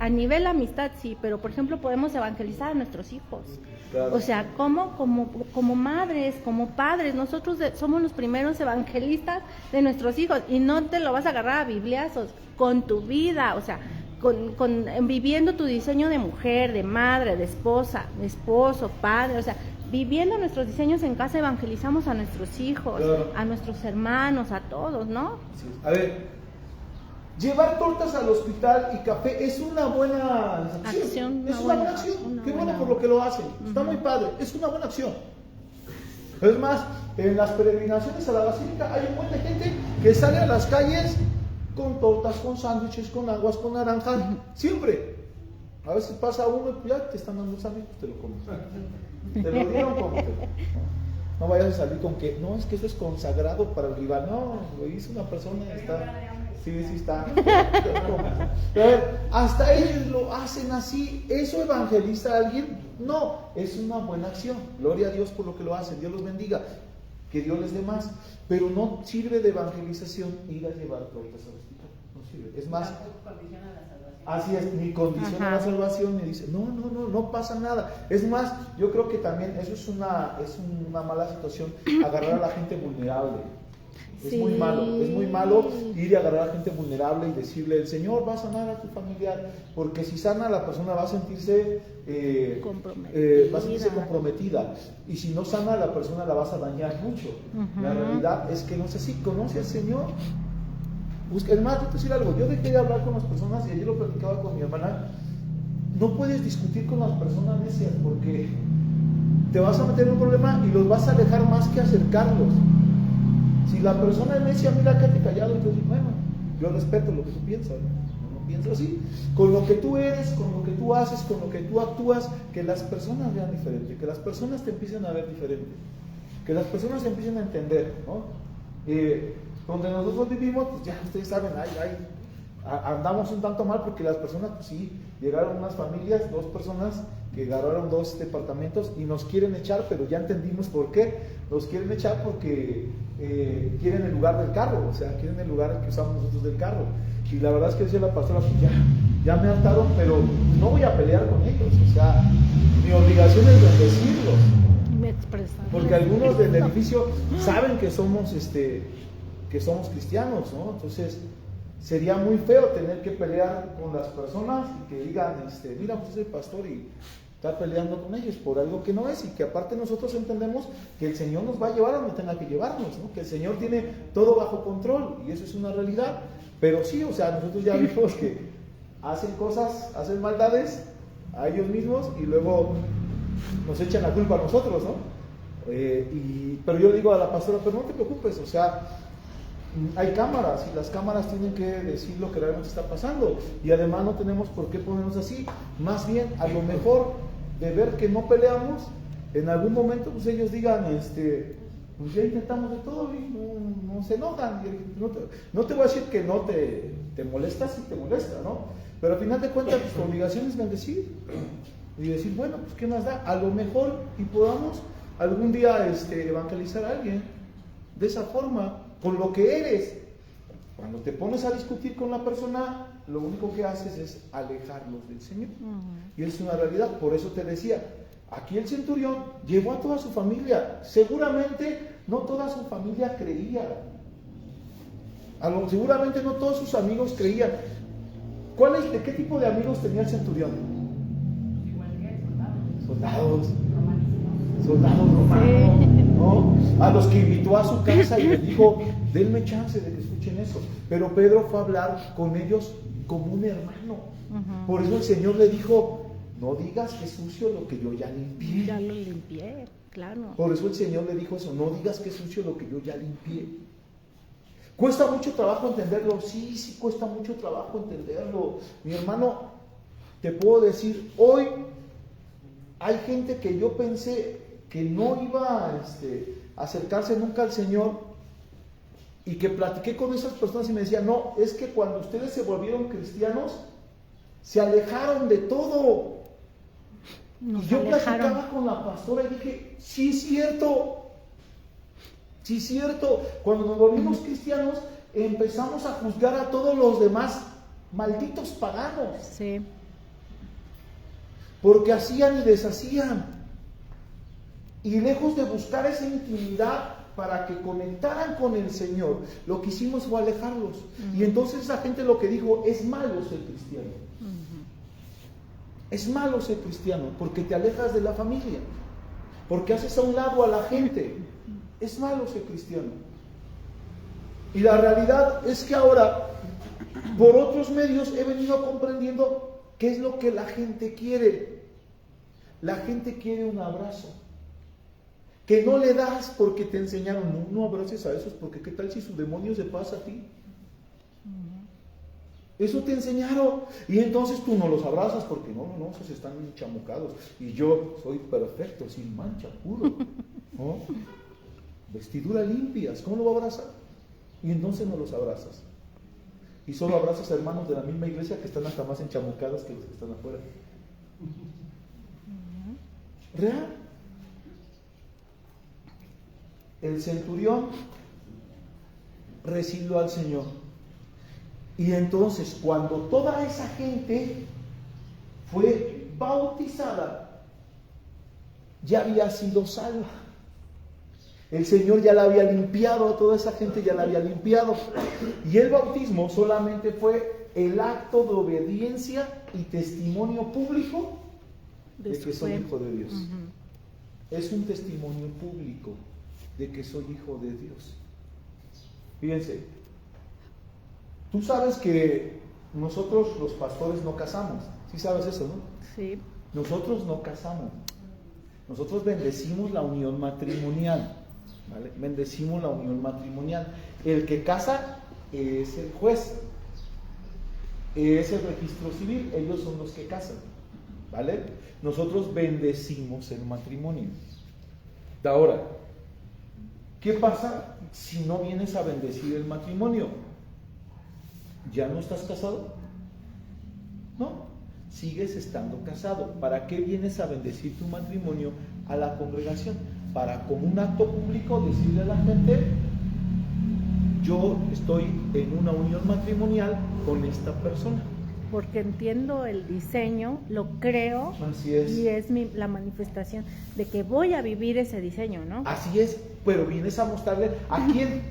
[SPEAKER 2] A nivel amistad sí, pero por ejemplo podemos evangelizar a nuestros hijos.
[SPEAKER 1] Claro.
[SPEAKER 2] O sea, como madres, como padres, nosotros somos los primeros evangelistas de nuestros hijos y no te lo vas a agarrar a bibliazos con tu vida, o sea, viviendo tu diseño de mujer, de madre, de esposa, de esposo, padre, o sea, viviendo nuestros diseños en casa evangelizamos a nuestros hijos,
[SPEAKER 1] Claro.
[SPEAKER 2] a nuestros hermanos, a todos, ¿no?
[SPEAKER 1] Así es. A ver, llevar tortas al hospital y café es una buena acción. Es una buena acción. Qué bueno por lo que lo hacen. Está muy padre. Es una buena acción. Es más, en las peregrinaciones a la basílica hay un buen de gente que sale a las calles con tortas, con sándwiches, con aguas, con naranjas. Siempre. A veces pasa uno y pues ya te están dando un sándwich, te lo comes. Te lo dieron, cómetelo. No vayas a salir con que, no, es que eso es consagrado para el rival. No, lo hizo una persona y está. Sí está. Pero hasta ellos lo hacen así. ¿Eso evangeliza a alguien? No, es una buena acción. Gloria a Dios por lo que lo hacen. Dios los bendiga. Que Dios les dé más. Pero no sirve de evangelización ir a llevar tortas al hospital. No sirve. Es más, así es, ni condiciona la salvación, ni dice, no pasa nada. Es más, yo creo que también eso es una mala situación, agarrar a la gente vulnerable. Es muy malo ir y agarrar a la gente vulnerable y decirle, el Señor va a sanar a tu familiar, porque si sana la persona va a sentirse comprometida, y si no sana la persona la vas a dañar mucho. La realidad es que no sé si conoce al Señor. Es más, yo te voy a decir algo, yo dejé de hablar con las personas y ayer lo platicaba con mi hermana. No puedes discutir con las personas necias porque te vas a meter en un problema y los vas a alejar más que acercarlos. Si la persona es necia, mira, quédate callado y te dices, bueno, yo respeto lo que tú piensas, no pienso así. Con lo que tú eres, con lo que tú haces, con lo que tú actúas, que las personas vean diferente, que las personas te empiecen a ver diferente, que las personas te empiecen a entender, ¿no? Donde nosotros vivimos, pues ya ustedes saben, andamos un tanto mal porque las personas, pues sí, llegaron unas familias, 2 personas que agarraron 2 departamentos y nos quieren echar, pero ya entendimos por qué. Nos quieren echar porque quieren el lugar del carro, o sea, quieren el lugar que usamos nosotros del carro. Y la verdad es que decía la pastora, pues ya me hartaron, pero no voy a pelear con ellos, o sea, mi obligación es bendecirlos. Porque algunos del edificio saben que somos cristianos, ¿no? Entonces sería muy feo tener que pelear con las personas y que digan, mira, pues soy pastor y está peleando con ellos por algo que no es, y que aparte nosotros entendemos que el Señor nos va a llevar a donde tenga que llevarnos, ¿no? Que el Señor tiene todo bajo control y eso es una realidad. Pero sí, o sea, nosotros ya vimos que hacen cosas, hacen maldades a ellos mismos y luego nos echan la culpa a nosotros, ¿no? Pero yo digo a la pastora, pero no te preocupes, o sea, hay cámaras y las cámaras tienen que decir lo que realmente está pasando, y además no tenemos por qué ponernos así. Más bien, a lo mejor de ver que no peleamos, en algún momento pues ellos digan, pues ya intentamos de todo y no se enojan. No te voy a decir que no te molesta, sí te molesta, ¿no? Pero al final de cuentas tu obligación es bendecir y decir, bueno, pues qué más da, a lo mejor y podamos algún día evangelizar a alguien de esa forma, con lo que eres. Cuando te pones a discutir con la persona, lo único que haces es alejarlos del Señor. Y es una realidad. Por eso te decía, aquí el centurión llevó a toda su familia. Seguramente no toda su familia creía. Seguramente no todos sus amigos creían. ¿De qué tipo de amigos tenía el centurión? Soldados romanos, ¿no? A los que invitó a su casa y les dijo, denme chance de que escuchen eso. Pero Pedro fue a hablar con ellos como un hermano. Por eso el Señor le dijo, no digas que es sucio lo que yo ya limpié.
[SPEAKER 2] Ya lo limpié, claro.
[SPEAKER 1] Por eso el Señor le dijo eso, no digas que es sucio lo que yo ya limpié. ¿Cuesta mucho trabajo entenderlo? Sí, cuesta mucho trabajo entenderlo. Mi hermano, te puedo decir, hoy hay gente que yo pensé que no iba a acercarse nunca al Señor, y que platiqué con esas personas y me decían, no, es que cuando ustedes se volvieron cristianos, se alejaron de todo.
[SPEAKER 2] Nos
[SPEAKER 1] y yo
[SPEAKER 2] alejaron.
[SPEAKER 1] platicaba con la pastora y dije, sí es cierto, cuando nos volvimos cristianos, empezamos a juzgar a todos los demás malditos paganos,
[SPEAKER 2] Sí.
[SPEAKER 1] porque hacían y deshacían, y lejos de buscar esa intimidad para que conectaran con el Señor, lo que hicimos fue alejarlos. Y entonces esa gente lo que dijo, es malo ser cristiano. Es malo ser cristiano porque te alejas de la familia, porque haces a un lado a la gente. Es malo ser cristiano. Y la realidad es que ahora, por otros medios, he venido comprendiendo qué es lo que la gente quiere. La gente quiere un abrazo, que no le das porque te enseñaron, no abraces a esos, porque qué tal si su demonio se pasa a ti. Eso te enseñaron, y entonces tú no los abrazas porque no, esos están chamucados, y yo soy perfecto, sin mancha, puro, ¿no? Vestidura limpias, ¿cómo lo va a abrazar? Y entonces no los abrazas, y solo abrazas a hermanos de la misma iglesia que están hasta más enchamucados que los que están afuera. ¿Real? El centurión recibió al Señor. Y entonces, cuando toda esa gente fue bautizada, ya había sido salva. El Señor ya la había limpiado, a toda esa gente ya la había limpiado. Y el bautismo solamente fue el acto de obediencia y testimonio público de que soy hijo de Dios. Es un testimonio público de que soy hijo de Dios. Fíjense, tú sabes que nosotros los pastores no casamos. ¿Sí sabes eso, no?
[SPEAKER 2] Sí.
[SPEAKER 1] Nosotros no casamos. Nosotros bendecimos la unión matrimonial. ¿Vale? Bendecimos la unión matrimonial. El que casa es el juez, es el registro civil, ellos son los que casan. ¿Vale? Nosotros bendecimos el matrimonio. Ahora, ¿qué pasa si no vienes a bendecir el matrimonio? ¿Ya no estás casado? No, sigues estando casado. ¿Para qué vienes a bendecir tu matrimonio a la congregación? Para, como un acto público, decirle a la gente, yo estoy en una unión matrimonial con esta persona.
[SPEAKER 2] Porque entiendo el diseño, lo creo.
[SPEAKER 1] Así es.
[SPEAKER 2] Y es la manifestación de que voy a vivir ese diseño, ¿no?
[SPEAKER 1] Así es, pero vienes a mostrarle a quién,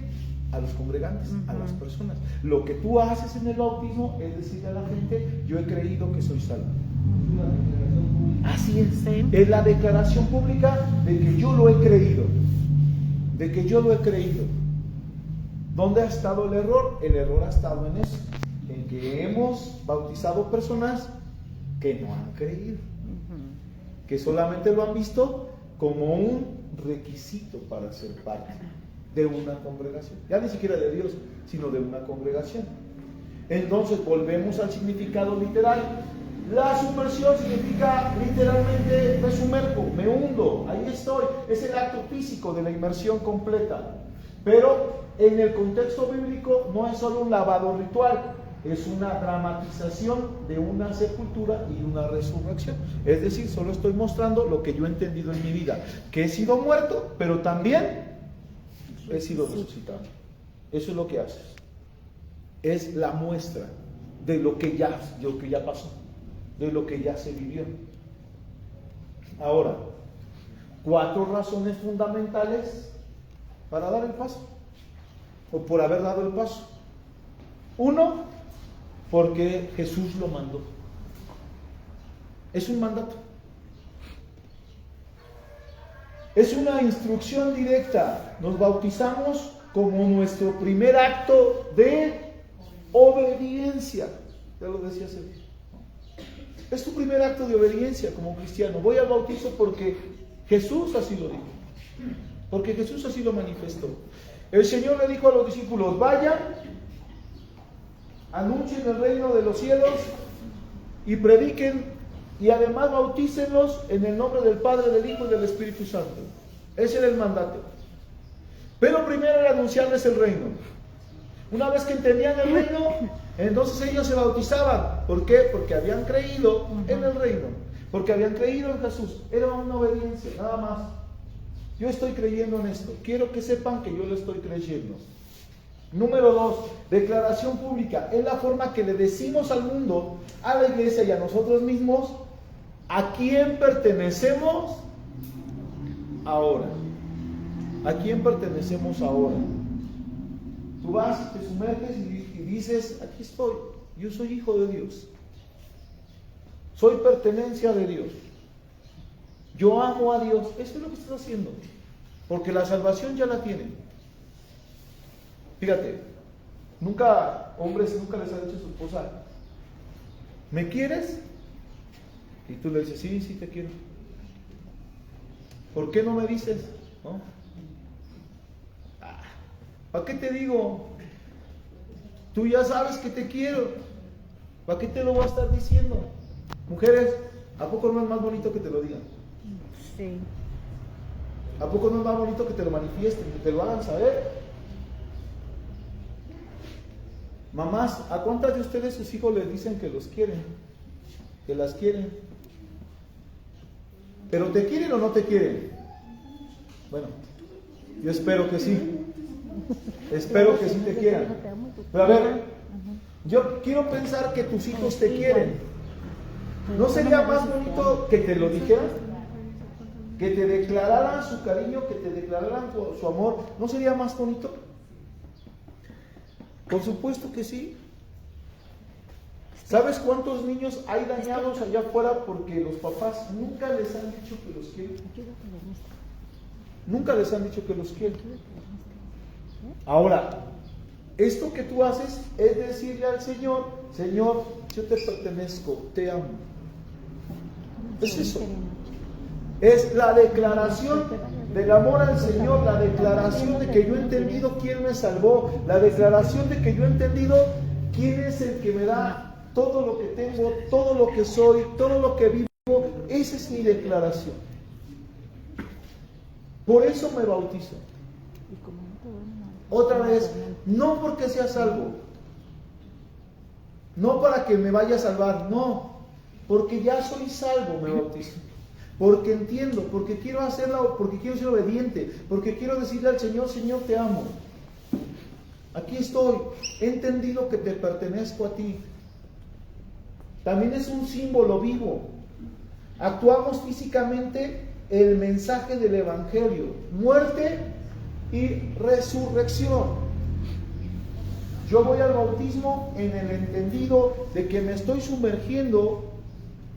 [SPEAKER 1] a los congregantes, a las personas. Lo que tú haces en el bautismo es decirle a la gente, yo he creído que soy salvo. Así es,
[SPEAKER 2] Sí.
[SPEAKER 1] Es la declaración pública de que yo lo he creído, de que yo lo he creído. ¿Dónde ha estado el error? El error ha estado en eso, en que hemos bautizado personas que no han creído, que solamente lo han visto como un requisito para ser parte de una congregación, ya ni siquiera de Dios, sino de una congregación. Entonces volvemos al significado literal. La sumersión significa literalmente me sumerjo, me hundo, ahí estoy, es el acto físico de la inmersión completa. Pero en el contexto bíblico no es solo un lavado ritual, es una dramatización de una sepultura y una resurrección. Es decir, solo estoy mostrando lo que yo he entendido en mi vida, que he sido muerto, pero también he sido resucitado. Eso es lo que haces. Es la muestra de lo que ya pasó, de lo que ya se vivió. Ahora, 4 razones fundamentales para dar el paso, o por haber dado el paso. 1, porque Jesús lo mandó. Es un mandato. Es una instrucción directa. Nos bautizamos como nuestro primer acto de obediencia. Ya lo decía Sergio. Es tu primer acto de obediencia como cristiano. Voy al bautizo porque Jesús así lo dijo. Porque Jesús así lo manifestó. El Señor le dijo a los discípulos, vayan, anuncien el reino de los cielos y prediquen y además bautícenlos en el nombre del Padre, del Hijo y del Espíritu Santo. Ese era el mandato. Pero primero era anunciarles el reino. Una vez que entendían el reino, entonces ellos se bautizaban. ¿Por qué? Porque habían creído en el reino, porque habían creído en Jesús. Era una obediencia, nada más. Yo estoy creyendo en esto, quiero que sepan que yo lo estoy creyendo. Número 2, declaración pública. Es la forma que le decimos al mundo, a la iglesia y a nosotros mismos, a quién pertenecemos ahora. ¿A quién pertenecemos ahora? Tú vas y te sumerges y dices, aquí estoy, yo soy hijo de Dios. Soy pertenencia de Dios. Yo amo a Dios. Eso es lo que estás haciendo. Porque la salvación ya la tienen. Fíjate, hombres nunca les ha dicho a su esposa, ¿me quieres? Y tú le dices, sí, sí te quiero. ¿Por qué no me dices? ¿No? ¿Para qué te digo? Tú ya sabes que te quiero. ¿Para qué te lo voy a estar diciendo? Mujeres, ¿a poco no es más bonito que te lo digan?
[SPEAKER 2] Sí.
[SPEAKER 1] ¿A poco no es más bonito que te lo manifiesten, que te lo hagan saber? Mamás, ¿a cuántas de ustedes sus hijos les dicen que los quieren? Que las quieren. ¿Pero te quieren o no te quieren? Bueno, yo espero que sí. Espero que sí te quieran. Pero a ver, yo quiero pensar que tus hijos te quieren. ¿No sería más bonito que te lo dijeran? Que te declararan su cariño, que te declararan su amor. ¿No sería más bonito? Por supuesto que sí. ¿Sabes cuántos niños hay dañados allá afuera porque los papás nunca les han dicho que los quieren? Nunca les han dicho que los quieren. Ahora, esto que tú haces es decirle al Señor, Señor, yo te pertenezco, te amo. Es eso. Es la declaración del amor al Señor, la declaración de que yo he entendido quién me salvó, la declaración de que yo he entendido quién es el que me da todo lo que tengo, todo lo que soy, todo lo que vivo. Esa es mi declaración. Por eso me bautizo. Otra vez, no porque sea salvo, no para que me vaya a salvar, no, porque ya soy salvo me bautizo. Porque entiendo, porque quiero hacerla, porque quiero ser obediente, porque quiero decirle al Señor, Señor, te amo. Aquí estoy, he entendido que te pertenezco a ti. También es un símbolo vivo. Actuamos físicamente el mensaje del Evangelio, muerte y resurrección. Yo voy al bautismo en el entendido de que me estoy sumergiendo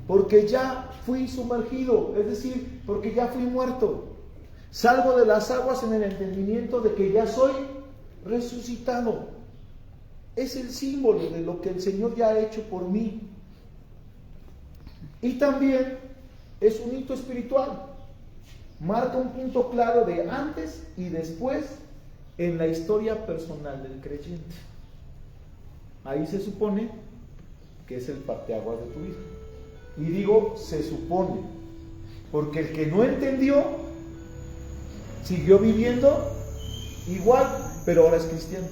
[SPEAKER 1] porque ya fui sumergido, es decir, porque ya fui muerto. Salgo de las aguas en el entendimiento de que ya soy resucitado. Es el símbolo de lo que el Señor ya ha hecho por mí. Y también es un hito espiritual. Marca un punto claro de antes y después en la historia personal del creyente. Ahí se supone que es el parteaguas de tu vida. Y digo, se supone, porque el que no entendió siguió viviendo igual, pero ahora es cristiano.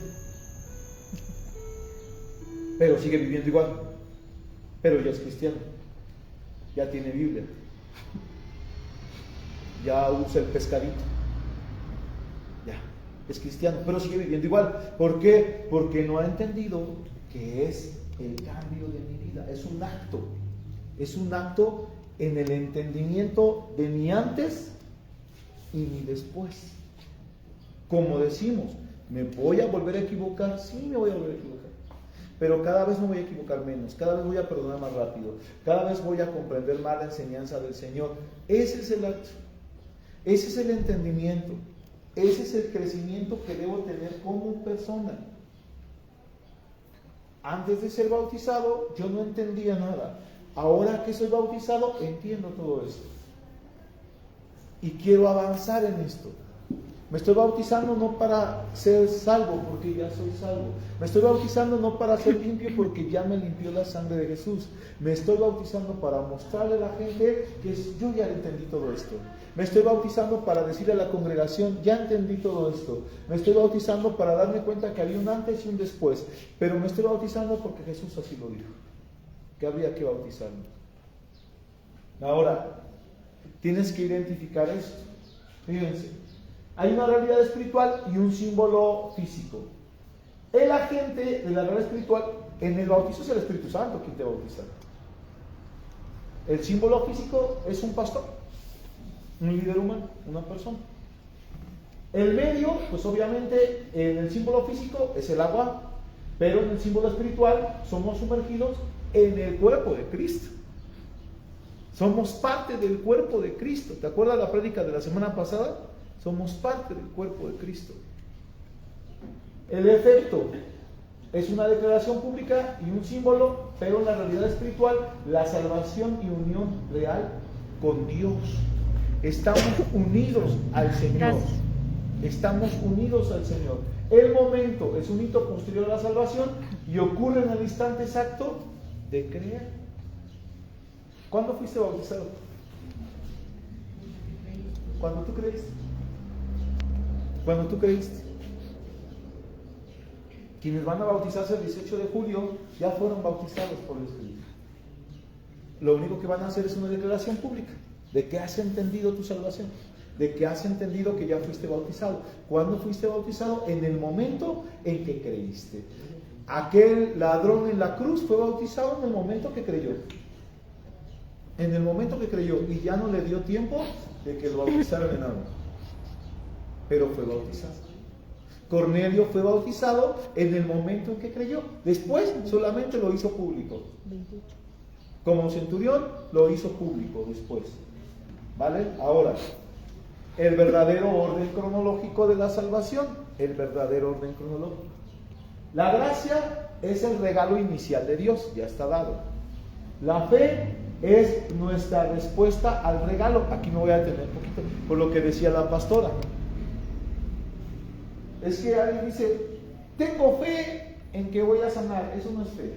[SPEAKER 1] Pero sigue viviendo igual, pero ya es cristiano. Ya tiene Biblia. Ya usa el pescadito. Ya, es cristiano, pero sigue viviendo igual. ¿Por qué? Porque no ha entendido que es el cambio de mi vida. Es un acto. Es un acto en el entendimiento de mi antes y mi después. Como decimos, ¿me voy a volver a equivocar? Sí, me voy a volver a equivocar. Pero cada vez me voy a equivocar menos, cada vez voy a perdonar más rápido, cada vez voy a comprender más la enseñanza del Señor. Ese es el acto, ese es el entendimiento, ese es el crecimiento que debo tener como persona. Antes de ser bautizado, yo no entendía nada. Ahora que soy bautizado, entiendo todo esto. Y quiero avanzar en esto. Me estoy bautizando no para ser salvo, porque ya soy salvo. Me estoy bautizando no para ser limpio, porque ya me limpió la sangre de Jesús. Me estoy bautizando para mostrarle a la gente que yo ya entendí todo esto. Me estoy bautizando para decirle a la congregación, ya entendí todo esto. Me estoy bautizando para darme cuenta que había un antes y un después. Pero me estoy bautizando porque Jesús así lo dijo, que había que bautizarme. Ahora, tienes que identificar esto. Fíjense. Hay una realidad espiritual y un símbolo físico. El agente de la realidad espiritual, en el bautizo es el Espíritu Santo quien te bautiza. El símbolo físico es un pastor, un líder humano, una persona. El medio, pues obviamente en el símbolo físico es el agua, pero en el símbolo espiritual somos sumergidos en el cuerpo de Cristo. Somos parte del cuerpo de Cristo. ¿Te acuerdas la prédica de la semana pasada? Somos parte del cuerpo de Cristo. El efecto es una declaración pública y un símbolo, pero en la realidad espiritual, la salvación y unión real con Dios. Estamos unidos al Señor.
[SPEAKER 2] Gracias.
[SPEAKER 1] Estamos unidos al Señor. El momento es un hito posterior a la salvación y ocurre en el instante exacto de creer. ¿Cuándo fuiste bautizado? ¿Cuándo tú creíste? Cuando tú creíste. Quienes van a bautizarse el 18 de julio ya fueron bautizados por el Espíritu. Lo único que van a hacer es una declaración pública de que has entendido tu salvación, de que has entendido que ya fuiste bautizado. ¿Cuándo fuiste bautizado? En el momento en que creíste. Aquel ladrón en la cruz fue bautizado en el momento que creyó. En el momento que creyó, y ya no le dio tiempo de que lo bautizaran en agua, pero fue bautizado. Cornelio fue bautizado en el momento en que creyó. Después solamente lo hizo público. Como centurión lo hizo público después. ¿Vale? Ahora, el verdadero orden cronológico de la salvación. El verdadero orden cronológico. La gracia es el regalo inicial de Dios, ya está dado. La fe es nuestra respuesta al regalo. Aquí me voy a detener un poquito por lo que decía la pastora. Es que alguien dice, tengo fe en que voy a sanar. Eso no es fe.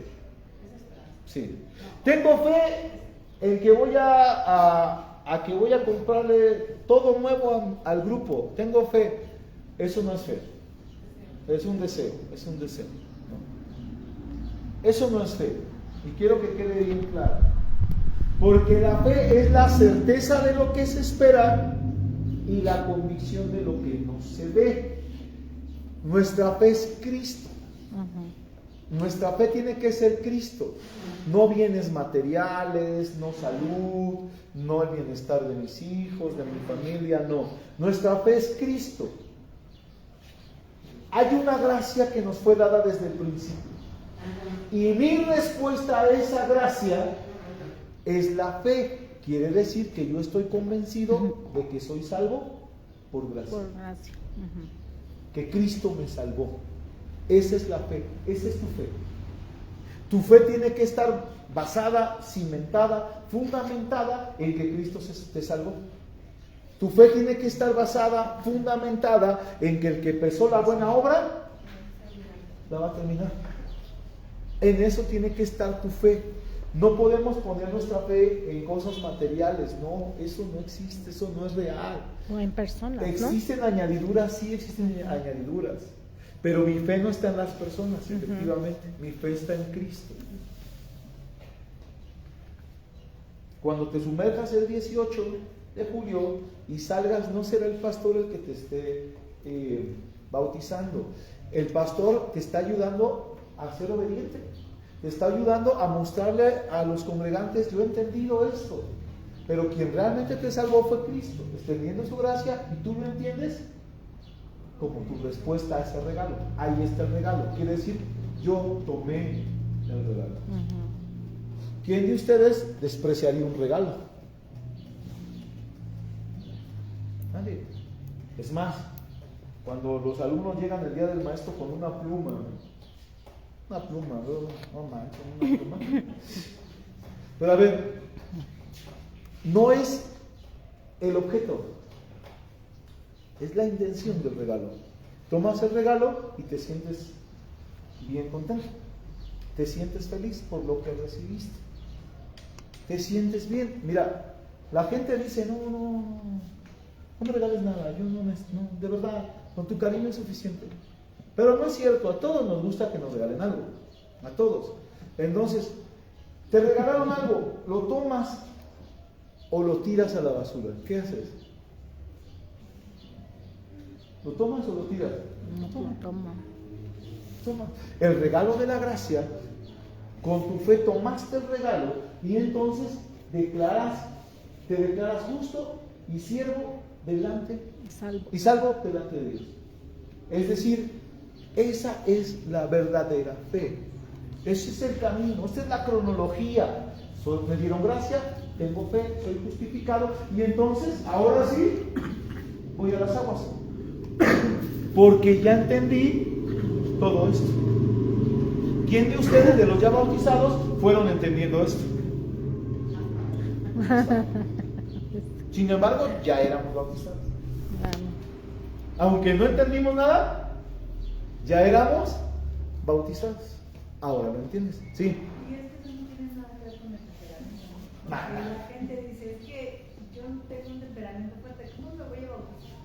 [SPEAKER 1] Sí. Tengo fe en que voy a que voy a comprarle todo nuevo al grupo. Tengo fe. Eso no es fe. Es un deseo. Es un deseo. ¿No? Eso no es fe. Y quiero que quede bien claro. Porque la fe es la certeza de lo que se espera y la convicción de lo que no se ve. Nuestra fe es Cristo. Nuestra fe tiene que ser Cristo. No bienes materiales, no salud, no el bienestar de mis hijos, de mi familia, no. Nuestra fe es Cristo. Hay una gracia que nos fue dada desde el principio. Y mi respuesta a esa gracia es la fe. Quiere decir que yo estoy convencido de que soy salvo por gracia.
[SPEAKER 2] Por gracia.
[SPEAKER 1] Que Cristo me salvó. Esa es la fe, esa es tu fe. Tu fe tiene que estar basada, cimentada, fundamentada en que Cristo te salvó. Tu fe tiene que estar basada, fundamentada en que el que empezó la buena obra la va a terminar. En eso tiene que estar tu fe. No podemos poner nuestra fe en cosas materiales, no, eso no existe, eso no es real.
[SPEAKER 2] O en personas,
[SPEAKER 1] Existen añadiduras, sí existen añadiduras, pero mi fe no está en las personas, efectivamente, mi fe está en Cristo. Cuando te sumerjas el 18 de julio y salgas, no será el pastor el que te esté bautizando. El pastor te está ayudando a ser obediente. Te está ayudando a mostrarle a los congregantes, yo he entendido esto, pero quien realmente te salvó fue Cristo, extendiendo su gracia, y tú lo entiendes como tu respuesta a ese regalo. Ahí está el regalo, quiere decir, yo tomé el regalo. ¿Quién de ustedes despreciaría un regalo? Nadie. Es más, cuando los alumnos llegan el día del maestro con una pluma, no manches, una pluma. Pero a ver, no es el objeto, es la intención del regalo. Tomas el regalo y te sientes bien contento. Te sientes feliz por lo que recibiste. Te sientes bien. Mira, la gente dice, no me regales nada, yo no, de verdad, con tu cariño es suficiente. Pero no es cierto, a todos nos gusta que nos regalen algo, a todos. Entonces, te regalaron algo, lo tomas o lo tiras a la basura. ¿Qué haces? ¿Lo tomas o lo tiras?
[SPEAKER 2] No, toma.
[SPEAKER 1] Toma. El regalo de la gracia, con tu fe tomaste el regalo y entonces te declaras justo y siervo delante y salvo delante de Dios. Es decir, esa es la verdadera fe. Ese es el camino, esta es la cronología. Me dieron gracia, tengo fe, soy justificado y entonces, ahora sí, voy a las aguas. Porque ya entendí todo esto. ¿Quién de ustedes, de los ya bautizados, fueron entendiendo esto? Sin embargo, ya éramos bautizados. Aunque no entendimos nada, ya éramos bautizados. Ahora lo entiendes. Sí.
[SPEAKER 4] Y es que eso no tiene nada que ver con el temperamento. ¿No? Porque la gente dice, es que yo tengo un temperamento fuerte, ¿cómo me voy a bautizar?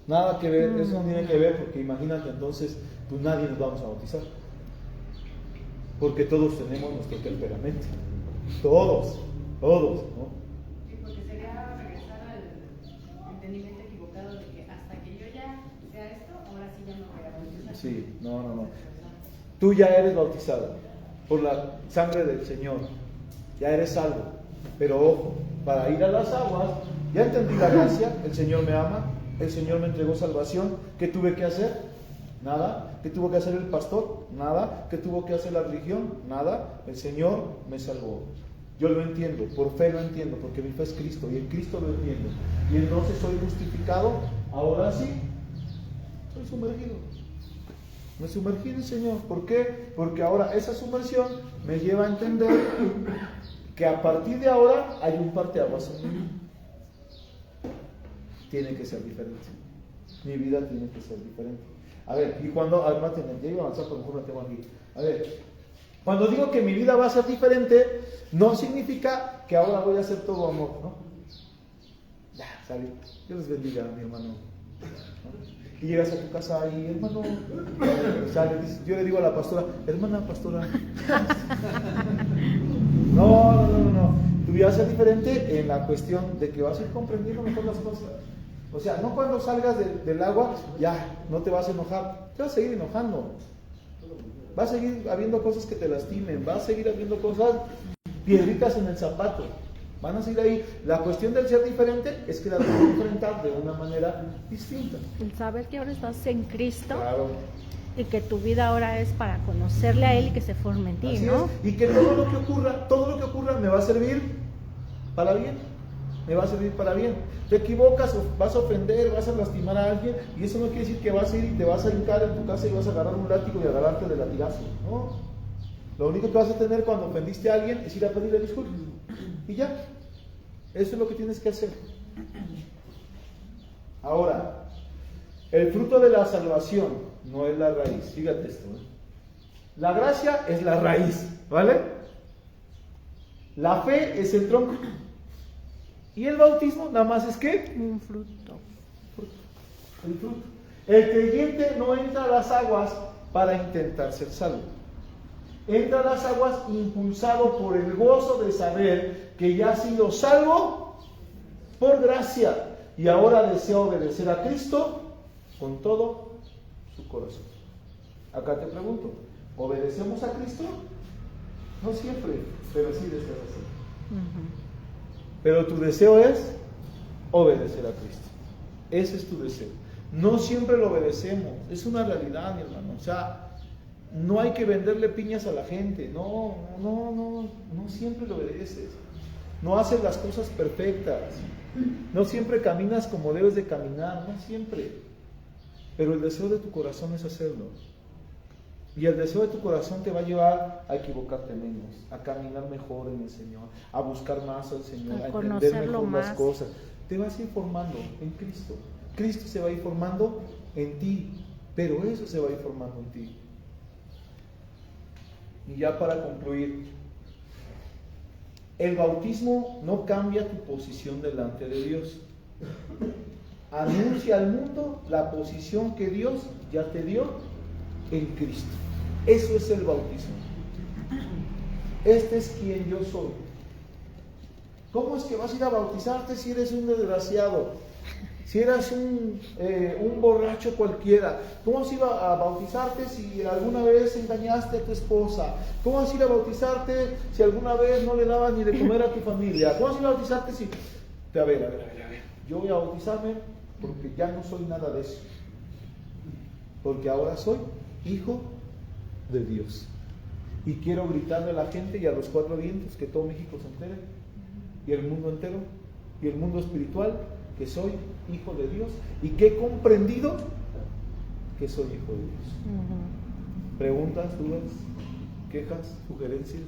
[SPEAKER 1] Nada que ver, eso no tiene que ver, porque imagínate entonces, pues nadie nos vamos a bautizar. Porque todos tenemos nuestro temperamento. Todos, ¿no?
[SPEAKER 5] Sí, porque sería regresar al entendimiento equivocado de que hasta que yo ya sea esto, ahora sí ya me voy a bautizar.
[SPEAKER 1] Sí, no. Tú ya eres bautizado por la sangre del Señor. Ya eres salvo. Pero ojo, para ir a las aguas, ya entendí la gracia, el Señor me ama, el Señor me entregó salvación. ¿Qué tuve que hacer? Nada. ¿Qué tuvo que hacer el pastor? Nada. ¿Qué tuvo que hacer la religión? Nada. El Señor me salvó. Yo lo entiendo, por fe lo entiendo, porque mi fe es Cristo y en Cristo lo entiendo. Y entonces soy justificado, ahora sí, soy sumergido. Me sumergí en el Señor. ¿Por qué? Porque ahora esa sumersión me lleva a entender que a partir de ahora hay un parteaguas en mi vida. Tiene que ser diferente. Mi vida tiene que ser diferente. A ver, y cuando, además, ya iba a avanzar, pero mejor lo tengo aquí. A ver, cuando digo que mi vida va a ser diferente, no significa que ahora voy a hacer todo amor, ¿no? Ya, sale. Dios les bendiga, mi hermano. ¿No? Y llegas a tu casa y, hermano, sale, yo le digo a la pastora, hermana pastora. No. Tu vida va a ser diferente en la cuestión de que vas a ir comprendiendo mejor las cosas. O sea, no cuando salgas del agua, ya, no te vas a enojar, te vas a seguir enojando. Va a seguir habiendo cosas que te lastimen, va a seguir habiendo cosas, piedritas en el zapato, van a seguir ahí. La cuestión del ser diferente es que la tienes que enfrentar de una manera distinta.
[SPEAKER 2] El saber que ahora estás en Cristo,
[SPEAKER 1] Claro.
[SPEAKER 2] y que tu vida ahora es para conocerle a Él y que se forme en ti,
[SPEAKER 1] Así
[SPEAKER 2] ¿no?
[SPEAKER 1] es. Y que todo lo que ocurra me va a servir para bien. Me va a servir para bien. Te equivocas, vas a ofender, vas a lastimar a alguien, y eso no quiere decir que vas a ir y te vas a hincar en tu casa y vas a agarrar un látigo y agarrarte de latigazo. No. Lo único que vas a tener cuando ofendiste a alguien es ir a pedirle disculpas. Y ya. Eso es lo que tienes que hacer. Ahora, el fruto de la salvación no es la raíz. Fíjate esto. La gracia es la raíz, ¿vale? La fe es el tronco. Y el bautismo nada más es ¿qué?
[SPEAKER 2] Un fruto.
[SPEAKER 1] El fruto. El creyente no entra a las aguas para intentar ser salvo. Entra a las aguas impulsado por el gozo de saber que ya ha sido salvo por gracia y ahora desea obedecer a Cristo con todo su corazón. Acá te pregunto, ¿obedecemos a Cristo? No siempre, pero sí deseas hacerlo. Pero tu deseo es obedecer a Cristo. Ese es tu deseo. No siempre lo obedecemos. Es una realidad, mi hermano. O sea, no hay que venderle piñas a la gente. No siempre lo obedeces. No haces las cosas perfectas. No siempre caminas como debes de caminar. No siempre. Pero el deseo de tu corazón es hacerlo. Y el deseo de tu corazón te va a llevar a equivocarte menos, a caminar mejor en el Señor, a buscar más al Señor, a entender mejor las cosas. Te vas a ir formando en Cristo. Cristo se va a ir formando en ti, pero eso se va a ir formando en ti. Y ya para concluir, el bautismo no cambia tu posición delante de Dios. Anuncia al mundo la posición que Dios ya te dio en Cristo. Eso es el bautismo. Este es quien yo soy. ¿Cómo es que vas a ir a bautizarte si eres un desgraciado? Si eras un borracho cualquiera. ¿Cómo vas a ir a bautizarte si alguna vez engañaste a tu esposa? ¿Cómo vas a ir a bautizarte si alguna vez no le dabas ni de comer a tu familia? ¿Cómo vas a ir a bautizarte si... A ver. Yo voy a bautizarme porque ya no soy nada de eso. Porque ahora soy hijo de Dios. Y quiero gritarle a la gente y a los cuatro vientos que todo México se entere, y el mundo entero, y el mundo espiritual, que soy hijo de Dios y que he comprendido que soy hijo de Dios. ¿Preguntas, dudas, quejas, sugerencias?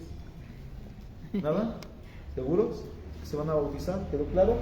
[SPEAKER 1] ¿Nada? ¿Seguros? ¿Se van a bautizar? ¿Quedó claro?